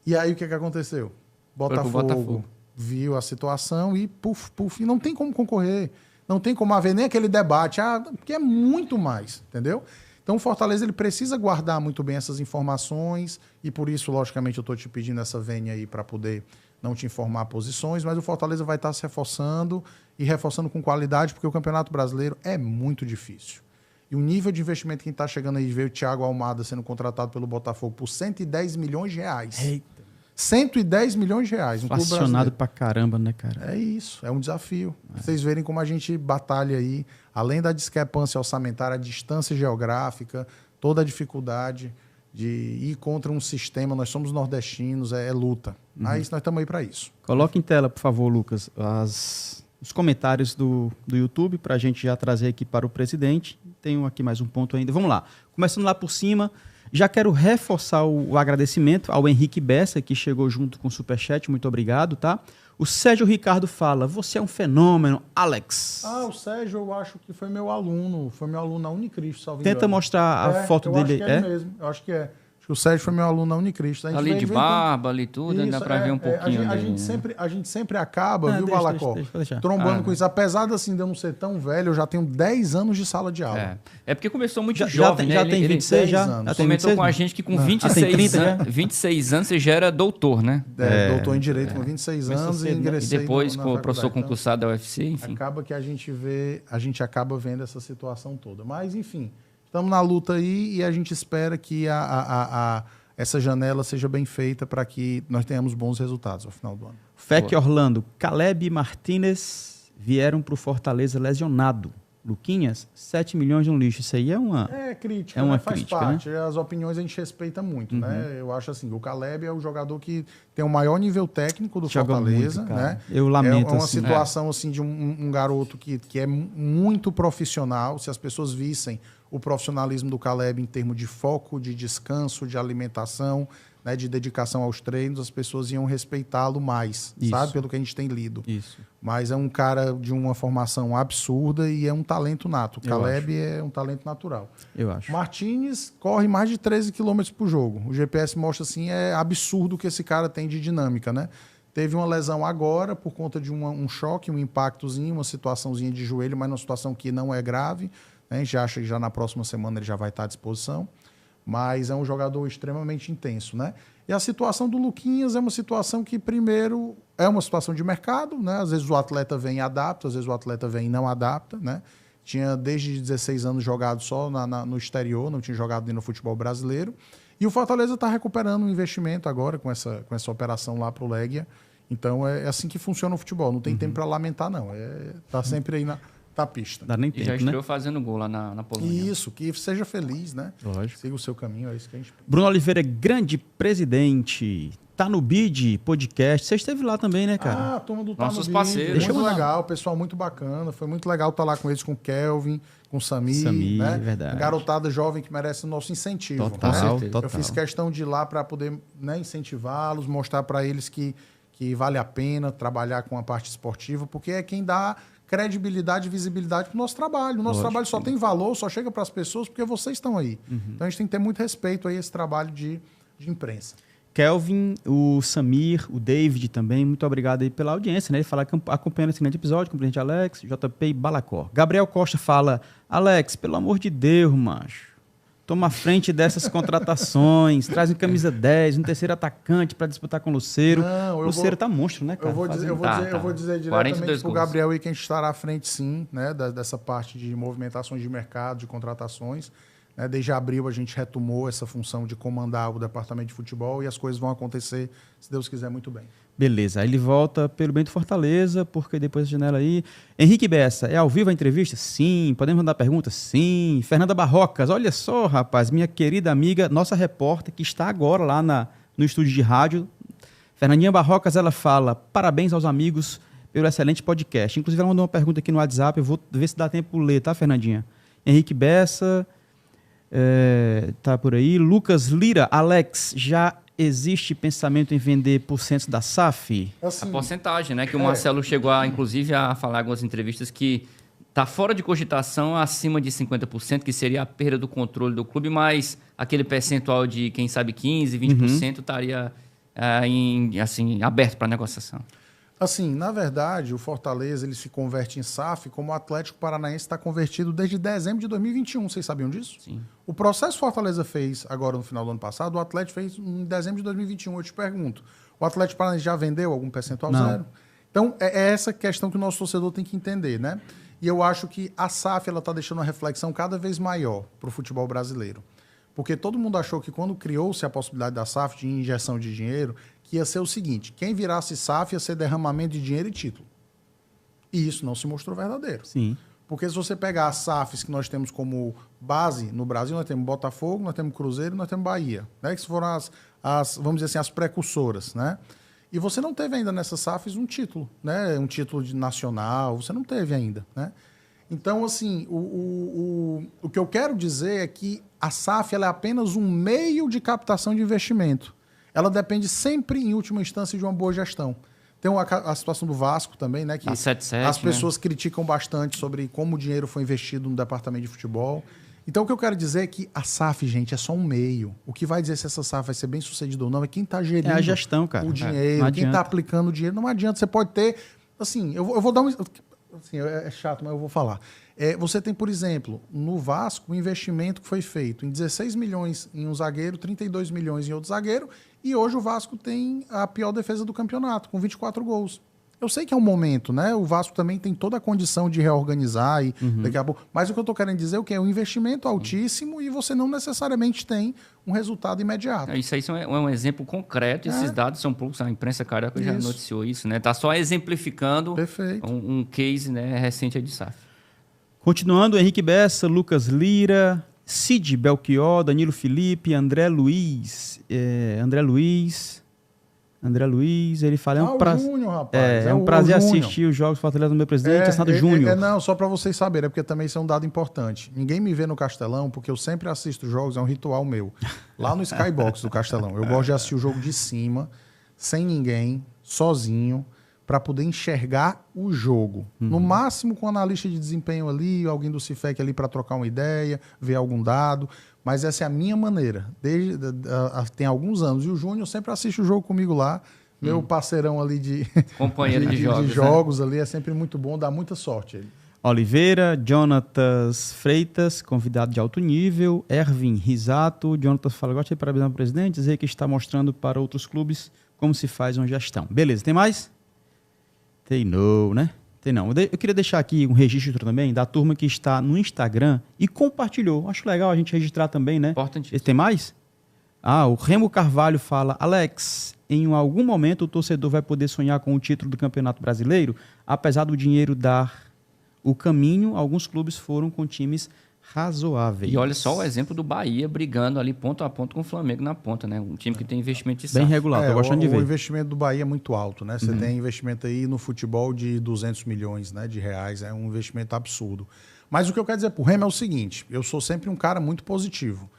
E aí o que aconteceu? Botafogo viu a situação e puf, e não tem como concorrer. Não tem como haver nem aquele debate, porque é muito mais, entendeu? Então o Fortaleza ele precisa guardar muito bem essas informações e por isso, logicamente, eu estou te pedindo essa vênia aí para poder não te informar posições, mas o Fortaleza vai estar se reforçando e reforçando com qualidade, porque o Campeonato Brasileiro é muito difícil. E o nível de investimento que está chegando aí, veio o Thiago Almada sendo contratado pelo Botafogo por 110 milhões de reais. Eita. 110 milhões de reais. Apaixonado pra caramba, né, cara? É isso, é um desafio. Vocês verem como a gente batalha aí, além da discrepância orçamentária, a distância geográfica, toda a dificuldade de ir contra um sistema, nós somos nordestinos, é luta. Mas nós estamos aí para isso. Coloque em tela, por favor, Lucas, os comentários do YouTube para a gente já trazer aqui para o presidente. Tenho aqui mais um ponto ainda. Vamos lá. Começando lá por cima, já quero reforçar o agradecimento ao Henrique Bessa, que chegou junto com o Superchat. Muito obrigado, tá? O Sérgio Ricardo fala, você é um fenômeno, Alex. O Sérgio eu acho que foi meu aluno na Unicristo, salvo Tenta engano. Mostrar a foto dele. Acho que é mesmo, eu acho que é. Acho que o Sérgio foi meu aluno na Unicristo. Ali de barba, ali tudo, ainda dá pra ver um pouquinho a gente sempre acaba, viu, Balacó? Trombando com isso. Apesar de eu não ser tão velho, eu já tenho 10 anos de sala de aula. É porque começou muito jovem, né? Já tem 26 já? Já comentou com a gente que com 26 anos você já era doutor, né? Doutor em Direito com 26 anos e ingressei. E depois, com o professor concursado da UFC, enfim. Acaba que a gente acaba vendo essa situação toda. Mas, enfim, estamos na luta aí e a gente espera que essa janela seja bem feita para que nós tenhamos bons resultados ao final do ano. FEC Orlando, Caleb e Martínez vieram para o Fortaleza lesionado. Luquinhas, 7 milhões de um lixo. Isso aí é uma... É crítica, é uma faz crítica, parte. né? As opiniões a gente respeita muito, né? Eu acho assim, o Caleb é o jogador que tem o maior nível técnico do Joga Fortaleza, muito, né? Eu lamento, É uma assim. situação assim de um garoto que é muito profissional. Se as pessoas vissem o profissionalismo do Caleb em termos de foco, de descanso, de alimentação, né, de dedicação aos treinos, as pessoas iam respeitá-lo mais, Isso. sabe? Pelo que a gente tem lido. Isso. Mas é um cara de uma formação absurda e é um talento nato. O Caleb é um talento natural. Eu acho. Martínez corre mais de 13 km por jogo. O GPS mostra assim, é absurdo o que esse cara tem de dinâmica, né? Teve uma lesão agora por conta de um choque, um impactozinho, uma situaçãozinha de joelho, mas uma situação que não é grave, né? A gente acha que já na próxima semana ele já vai estar à disposição. Mas é um jogador extremamente intenso, né? E a situação do Luquinhas é uma situação que, primeiro, é uma situação de mercado, né? Às vezes o atleta vem e adapta, às vezes o atleta vem e não adapta, né? Tinha desde 16 anos jogado só no exterior, não tinha jogado nem no futebol brasileiro. E o Fortaleza está recuperando um investimento agora com essa operação lá para o Legia. Então é assim que funciona o futebol. Não tem tempo para lamentar, não. Tá sempre aí na pista. Dá nem E tempo, já estreou né? fazendo gol lá na Polônia. Isso, que seja feliz, né? Lógico. Siga o seu caminho, é isso que a gente... Bruno Oliveira, grande presidente. Tá no BID podcast. Você esteve lá também, né, cara? Ah, a turma do Tá Nossos no Vídeo. parceiros. Deixa eu Muito mandar- legal, pessoal muito bacana. Foi muito legal estar lá com eles, com o Kelvin, com o Samir. Samir, né? verdade. Garotada jovem que merece o nosso incentivo. Total, né? certeza. total. Eu fiz questão de ir lá para poder, né, incentivá-los, mostrar para eles que vale a pena trabalhar com a parte esportiva, porque é quem dá credibilidade e visibilidade para o nosso trabalho. O nosso Lógico, trabalho só tem valor, só chega para as pessoas porque vocês estão aí. Uhum. Então a gente tem que ter muito respeito aí a esse trabalho de imprensa. Kelvin, o Samir, o David também, muito obrigado aí pela audiência, né? Ele fala que acompanha esse grande episódio, com o presidente Alex, JP e Balacó. Gabriel Costa fala, Alex, pelo amor de Deus, macho, toma a frente dessas contratações, traz um camisa 10, um terceiro atacante para disputar com o Luceiro. Não, eu Luceiro vou- tá monstro, né, cara? Eu vou dizer, eu vou Tá, dizer, tá. eu vou dizer 42 diretamente para o gols. Gabriel aí que a gente estará à frente, sim, né, dessa parte de movimentações de mercado, de contratações. Né? Desde abril a gente retomou essa função de comandar o departamento de futebol e as coisas vão acontecer, se Deus quiser, muito bem. Beleza, aí ele volta pelo bem do Fortaleza, porque depois da janela aí... Henrique Bessa, é ao vivo a entrevista? Sim. Podemos mandar perguntas? Sim. Fernanda Barrocas, olha só, rapaz, minha querida amiga, nossa repórter, que está agora lá no estúdio de rádio. Fernandinha Barrocas, ela fala, parabéns aos amigos pelo excelente podcast. Inclusive, ela mandou uma pergunta aqui no WhatsApp, eu vou ver se dá tempo de ler, tá, Fernandinha? Henrique Bessa, tá por aí. Lucas Lira, Alex, já existe pensamento em vender porcentos da SAF? A Assim, porcentagem, né? Que o Marcelo chegou, inclusive, a falar em algumas entrevistas que está fora de cogitação acima de 50%, que seria a perda do controle do clube, mas aquele percentual de, quem sabe, 15%, 20% estaria aberto para negociação. assim, na verdade, o Fortaleza ele se converte em SAF como o Atlético Paranaense está convertido desde dezembro de 2021. Vocês sabiam disso? Sim. O processo Fortaleza fez agora no final do ano passado, o Atlético fez em dezembro de 2021. Eu te pergunto, o Atlético Paranaense já vendeu algum percentual? Não. Zero? Então, é essa questão que o nosso torcedor tem que entender, né? E eu acho que a SAF está deixando uma reflexão cada vez maior para o futebol brasileiro. Porque todo mundo achou que quando criou-se a possibilidade da SAF de injeção de dinheiro, que ia ser o seguinte, quem virasse SAF ia ser derramamento de dinheiro e título. E isso não se mostrou verdadeiro. Sim. Porque se você pegar as SAFs que nós temos como base no Brasil, nós temos Botafogo, nós temos Cruzeiro, nós temos Bahia, né? Que foram vamos dizer assim, as precursoras, né? E você não teve ainda nessas SAFs um título, né? Um título de nacional, você não teve ainda, né? Então, assim, o que eu quero dizer é que a SAF ela é apenas um meio de captação de investimento. Ela depende sempre, em última instância, de uma boa gestão. Tem a situação do Vasco também, né? Que A 77, as pessoas criticam bastante sobre como o dinheiro foi investido no departamento de futebol. Então, o que eu quero dizer é que a SAF, gente, é só um meio. O que vai dizer se essa SAF vai ser bem sucedida ou não é quem está gerindo É a gestão, cara. o dinheiro, Não quem adianta. está aplicando o dinheiro. Não adianta, você pode ter... Assim, eu vou dar um... Assim, é chato, mas eu vou falar. Você tem, por exemplo, no Vasco, um investimento que foi feito em 16 milhões em um zagueiro, 32 milhões em outro zagueiro, e hoje o Vasco tem a pior defesa do campeonato, com 24 gols. Eu sei que é um momento, né? O Vasco também tem toda a condição de reorganizar e daqui a pouco. Mas o que eu estou querendo dizer é que é um investimento altíssimo e você não necessariamente tem um resultado imediato. Isso aí é um exemplo concreto. Esses dados são poucos. A imprensa carioca já noticiou isso, né? Está só exemplificando um case, né, recente aí de SAF. Continuando, Henrique Bessa, Lucas Lira, Cid Belchior, Danilo Felipe, André Luiz, ele fala, Júnior, rapaz. É um prazer assistir os jogos do Fortaleza do meu presidente, assinado Júnior. Não, só para vocês saberem, porque também isso é um dado importante. Ninguém me vê no Castelão, porque eu sempre assisto jogos, é um ritual meu. Lá no Skybox do Castelão. Eu gosto de assistir o jogo de cima, sem ninguém, sozinho, para poder enxergar o jogo. No máximo com o analista de desempenho ali, alguém do Cifec ali para trocar uma ideia, ver algum dado. Mas essa é a minha maneira. Tem alguns anos. E o Júnior sempre assiste o jogo comigo lá. Meu parceirão ali de companheiro de jogos ali. É sempre muito bom, dá muita sorte ele. Oliveira, Jonatas Freitas, convidado de alto nível, Ervin Risato, Jonatas fala, gostaria de parabenizar o presidente, dizer que está mostrando para outros clubes como se faz uma gestão. Beleza, tem mais? Tem não, né? Tem não. Eu queria deixar aqui um registro também da turma que está no Instagram e compartilhou. Acho legal a gente registrar também, né? Importante. Tem mais? O Remo Carvalho fala, Alex, em algum momento o torcedor vai poder sonhar com o título do Campeonato Brasileiro, apesar do dinheiro dar o caminho, alguns clubes foram com times razoáveis. E olha só o exemplo do Bahia brigando ali ponto a ponto com o Flamengo na ponta, né? Um time que tem investimento de bem regular, tô gostando de ver. O investimento do Bahia é muito alto, né? Você tem investimento aí no futebol de 200 milhões, né, de reais, é um investimento absurdo. Mas o que eu quero dizer pro Remo é o seguinte, eu sou sempre um cara muito positivo.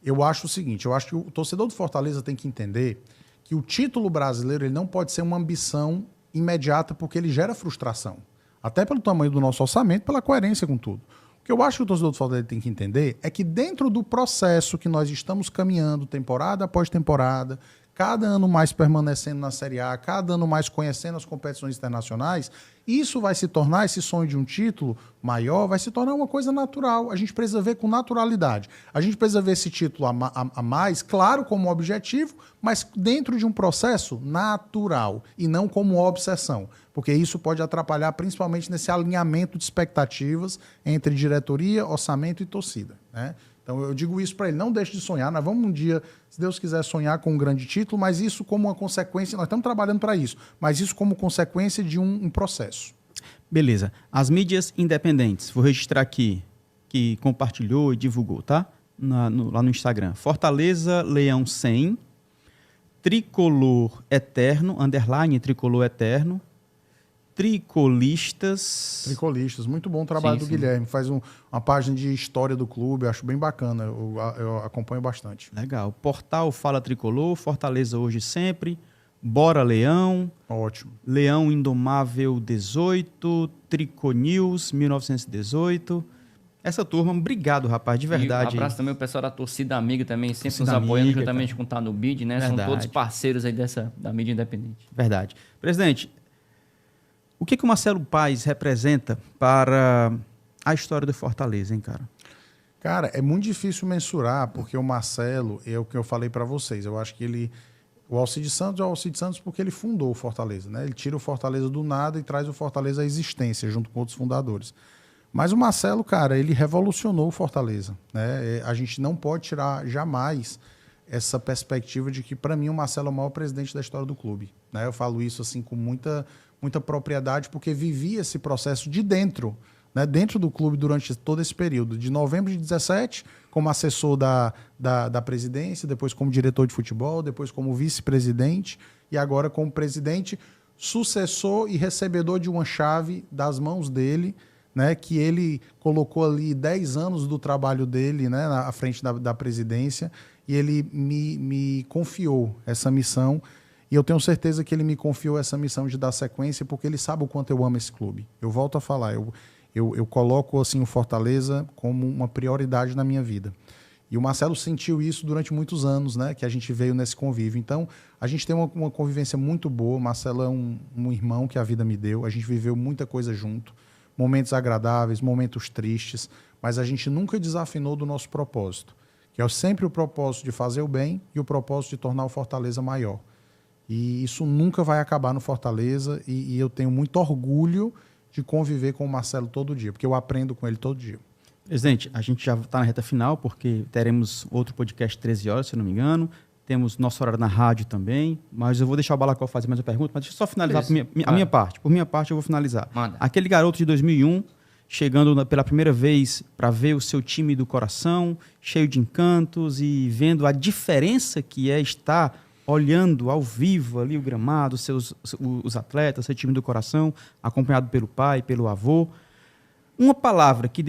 Eu acho o seguinte, eu acho que o torcedor do Fortaleza tem que entender que o título brasileiro ele não pode ser uma ambição imediata porque ele gera frustração. Até pelo tamanho do nosso orçamento, pela coerência com tudo. O que eu acho que o torcedor do Fortaleza tem que entender é que dentro do processo que nós estamos caminhando, temporada após temporada, cada ano mais permanecendo na Série A, cada ano mais conhecendo as competições internacionais, isso vai se tornar, esse sonho de um título maior, vai se tornar uma coisa natural. A gente precisa ver com naturalidade. A gente precisa ver esse título a mais, claro, como objetivo, mas dentro de um processo natural e não como obsessão. Porque isso pode atrapalhar principalmente nesse alinhamento de expectativas entre diretoria, orçamento e torcida, né? Então eu digo isso para ele, não deixe de sonhar, nós vamos um dia, se Deus quiser, sonhar com um grande título, mas isso como uma consequência, nós estamos trabalhando para isso, mas isso como consequência de um processo. Beleza. As mídias independentes, vou registrar aqui, que compartilhou e divulgou, tá? Lá no Instagram. Fortaleza Leão 100, Tricolor Eterno, _, Tricolor Eterno, Tricolistas, muito bom o trabalho do Guilherme. Faz uma página de história do clube, eu acho bem bacana, eu acompanho bastante. Legal. Portal Fala Tricolor, Fortaleza Hoje Sempre, Bora Leão. Ótimo. Leão Indomável 18, Triconews 1918. Essa turma, obrigado, rapaz, de verdade. E um abraço também o pessoal da Torcida Amiga também, sempre Torcida nos apoiando Amiga, juntamente com o Tá no Bid, né? Verdade. São todos parceiros aí da mídia independente. Verdade. Presidente, o que o Marcelo Paes representa para a história do Fortaleza, hein, cara? Cara, é muito difícil mensurar, porque o Marcelo, é o que eu falei para vocês, eu acho que o Alcides Santos é o Alcides Santos porque ele fundou o Fortaleza, né? Ele tira o Fortaleza do nada e traz o Fortaleza à existência, junto com outros fundadores. Mas o Marcelo, cara, ele revolucionou o Fortaleza, né? A gente não pode tirar jamais essa perspectiva de que, para mim, o Marcelo é o maior presidente da história do clube, né? Eu falo isso assim com muita propriedade, porque vivi esse processo de dentro, né, dentro do clube durante todo esse período, de novembro de 17, como assessor da presidência, depois como diretor de futebol, depois como vice-presidente e agora como presidente, sucessor e recebedor de uma chave das mãos dele, né, que ele colocou ali 10 anos do trabalho dele, né, à frente da presidência, e ele me confiou essa missão. E eu tenho certeza que ele me confiou essa missão de dar sequência porque ele sabe o quanto eu amo esse clube. Eu volto a falar, eu coloco assim, o Fortaleza como uma prioridade na minha vida. E o Marcelo sentiu isso durante muitos anos, né, que a gente veio nesse convívio. Então, a gente tem uma convivência muito boa. O Marcelo é um irmão que a vida me deu. A gente viveu muita coisa junto. Momentos agradáveis, momentos tristes. Mas a gente nunca desafinou do nosso propósito, que é sempre o propósito de fazer o bem e o propósito de tornar o Fortaleza maior. E isso nunca vai acabar no Fortaleza e eu tenho muito orgulho de conviver com o Marcelo todo dia, porque eu aprendo com ele todo dia. Presidente, a gente já está na reta final, porque teremos outro podcast 13 horas, se eu não me engano. Temos nosso horário na rádio também, mas eu vou deixar o Balacó fazer mais uma pergunta, mas deixa eu só finalizar a minha parte. Por minha parte, eu vou finalizar. Manda. Aquele garoto de 2001, chegando pela primeira vez para ver o seu time do coração, cheio de encantos e vendo a diferença que é estar olhando ao vivo ali o gramado, os atletas, seu time do coração, acompanhado pelo pai, pelo avô. Uma palavra que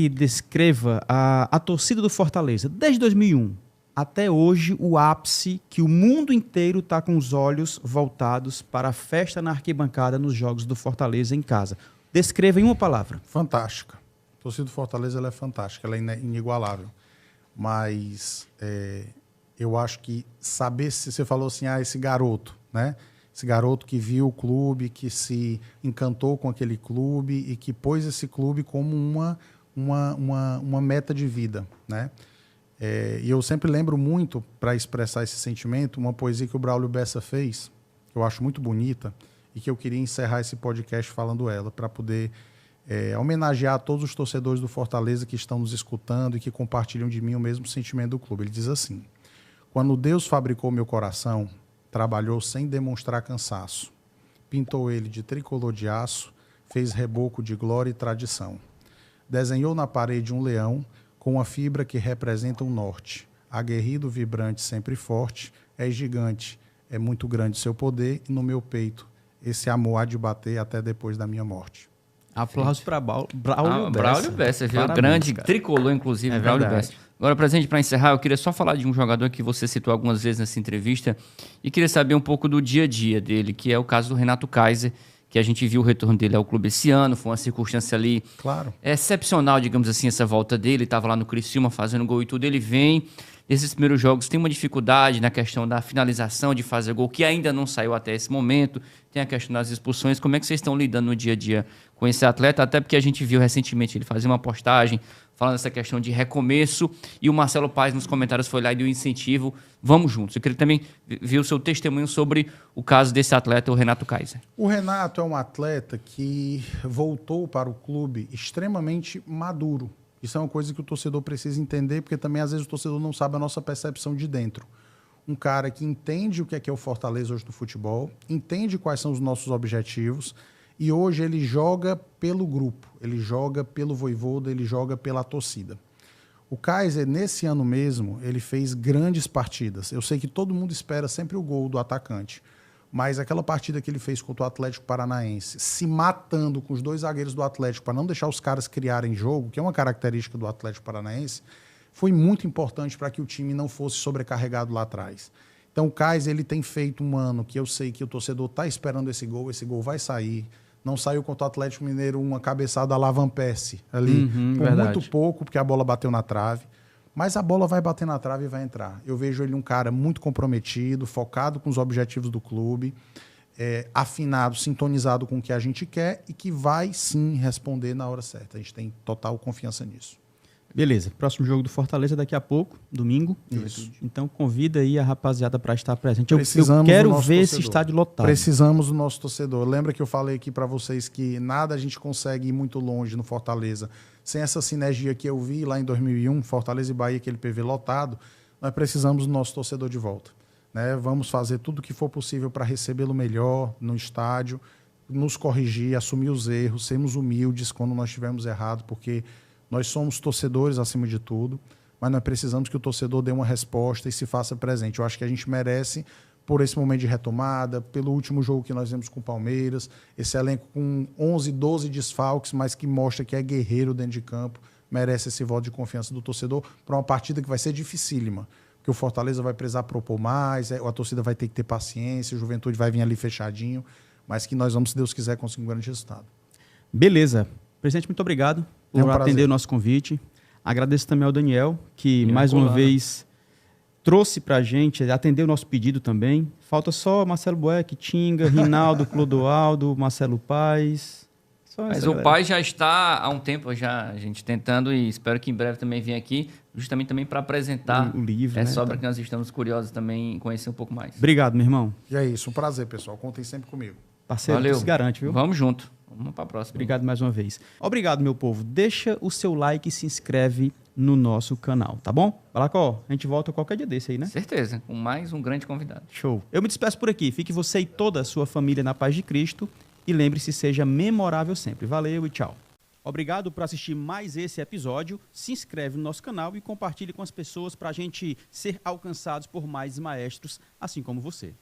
descreva a torcida do Fortaleza, desde 2001 até hoje, o ápice que o mundo inteiro está com os olhos voltados para a festa na arquibancada nos jogos do Fortaleza em casa. Descreva em uma palavra. Fantástica. A torcida do Fortaleza ela é fantástica, ela é inigualável. Mas eu acho que saber se você falou assim, esse garoto, né? Esse garoto que viu o clube, que se encantou com aquele clube e que pôs esse clube como uma meta de vida, né? E eu sempre lembro muito, para expressar esse sentimento, uma poesia que o Braulio Bessa fez, que eu acho muito bonita, e que eu queria encerrar esse podcast falando ela, para poder homenagear todos os torcedores do Fortaleza que estão nos escutando e que compartilham de mim o mesmo sentimento do clube. Ele diz assim: quando Deus fabricou meu coração, trabalhou sem demonstrar cansaço, pintou ele de tricolor de aço, fez reboco de glória e tradição, desenhou na parede um leão com a fibra que representa o norte, aguerrido, vibrante, sempre forte, é gigante, é muito grande seu poder e no meu peito esse amor há de bater até depois da minha morte. Aplausos para Braulio Bessa. Braulio Bessa, viu? Parabéns, Grande cara. tricolor, inclusive, Braulio Bessa. Agora, presente, para encerrar, eu queria só falar de um jogador que você citou algumas vezes nessa entrevista e queria saber um pouco do dia a dia dele, que é o caso do Renato Kaiser, que a gente viu o retorno dele ao clube esse ano, foi uma circunstância ali excepcional, digamos assim, essa volta dele, estava lá no Criciúma fazendo gol e tudo, ele vem, nesses primeiros jogos tem uma dificuldade na questão da finalização, de fazer gol, que ainda não saiu até esse momento, tem a questão das expulsões, como é que vocês estão lidando no dia a dia com esse atleta, até porque a gente viu recentemente ele fazer uma postagem falando dessa questão de recomeço, e o Marcelo Paes nos comentários foi lá e deu incentivo, vamos juntos. Eu queria também ver o seu testemunho sobre o caso desse atleta, o Renato Kaiser. O Renato é um atleta que voltou para o clube extremamente maduro. Isso é uma coisa que o torcedor precisa entender, porque também às vezes o torcedor não sabe a nossa percepção de dentro. Um cara que entende o que é o Fortaleza hoje no futebol, entende quais são os nossos objetivos, e hoje ele joga pelo grupo, ele joga pelo Vojvoda, ele joga pela torcida. O Kaiser, nesse ano mesmo, ele fez grandes partidas. Eu sei que todo mundo espera sempre o gol do atacante, mas aquela partida que ele fez contra o Atlético Paranaense, se matando com os dois zagueiros do Atlético para não deixar os caras criarem jogo, que é uma característica do Atlético Paranaense, foi muito importante para que o time não fosse sobrecarregado lá atrás. Então o Kaiser ele tem feito um ano que eu sei que o torcedor está esperando esse gol vai sair. Não saiu contra o Atlético Mineiro uma cabeçada a Van Persie ali, por muito pouco, porque a bola bateu na trave. Mas a bola vai bater na trave e vai entrar. Eu vejo ele um cara muito comprometido, focado com os objetivos do clube, afinado, sintonizado com o que a gente quer e que vai, sim, responder na hora certa. A gente tem total confiança nisso. Beleza. Próximo jogo do Fortaleza daqui a pouco, domingo. Isso. Então convida aí a rapaziada para estar presente. Eu Precisamos quero do nosso ver torcedor. esse estádio lotado. Precisamos do nosso torcedor. Lembra que eu falei aqui para vocês que nada a gente consegue ir muito longe no Fortaleza sem essa sinergia que eu vi lá em 2001, Fortaleza e Bahia, aquele PV lotado. Nós precisamos do nosso torcedor de volta, né? Vamos fazer tudo o que for possível para recebê-lo melhor no estádio, nos corrigir, assumir os erros, sermos humildes quando nós estivermos errados, porque nós somos torcedores acima de tudo, mas nós precisamos que o torcedor dê uma resposta e se faça presente. Eu acho que a gente merece, por esse momento de retomada, pelo último jogo que nós vimos com o Palmeiras, esse elenco com 11, 12 desfalques, mas que mostra que é guerreiro dentro de campo, merece esse voto de confiança do torcedor para uma partida que vai ser dificílima, porque o Fortaleza vai precisar propor mais, a torcida vai ter que ter paciência, o Juventude vai vir ali fechadinho, mas que nós vamos, se Deus quiser, conseguir um grande resultado. Beleza. Presidente, muito obrigado por atender o nosso convite. Agradeço também ao Daniel, que mais uma vez trouxe para a gente, atendeu o nosso pedido também. Falta só Marcelo Boeck, Tinga, Rinaldo, Clodoaldo, Marcelo Paes. Mas essa o galera. pai já está há um tempo já a gente tentando e espero que em breve também venha aqui, justamente também para apresentar O livro, essa né, obra tá. que nós estamos curiosos também em conhecer um pouco mais. Obrigado, meu irmão. E é isso, um prazer, pessoal. Contem sempre comigo. Parceiro, Valeu. tu se garante, viu? Vamos junto. Vamos para a próxima. Obrigado mais uma vez. Obrigado, meu povo. Deixa o seu like e se inscreve no nosso canal, tá bom? Balacó, a gente volta qualquer dia desse aí, né? Certeza, com mais um grande convidado. Show. Eu me despeço por aqui. Fique você e toda a sua família na paz de Cristo. E lembre-se, seja memorável sempre. Valeu e tchau. Obrigado por assistir mais esse episódio. Se inscreve no nosso canal e compartilhe com as pessoas para a gente ser alcançados por mais maestros, assim como você.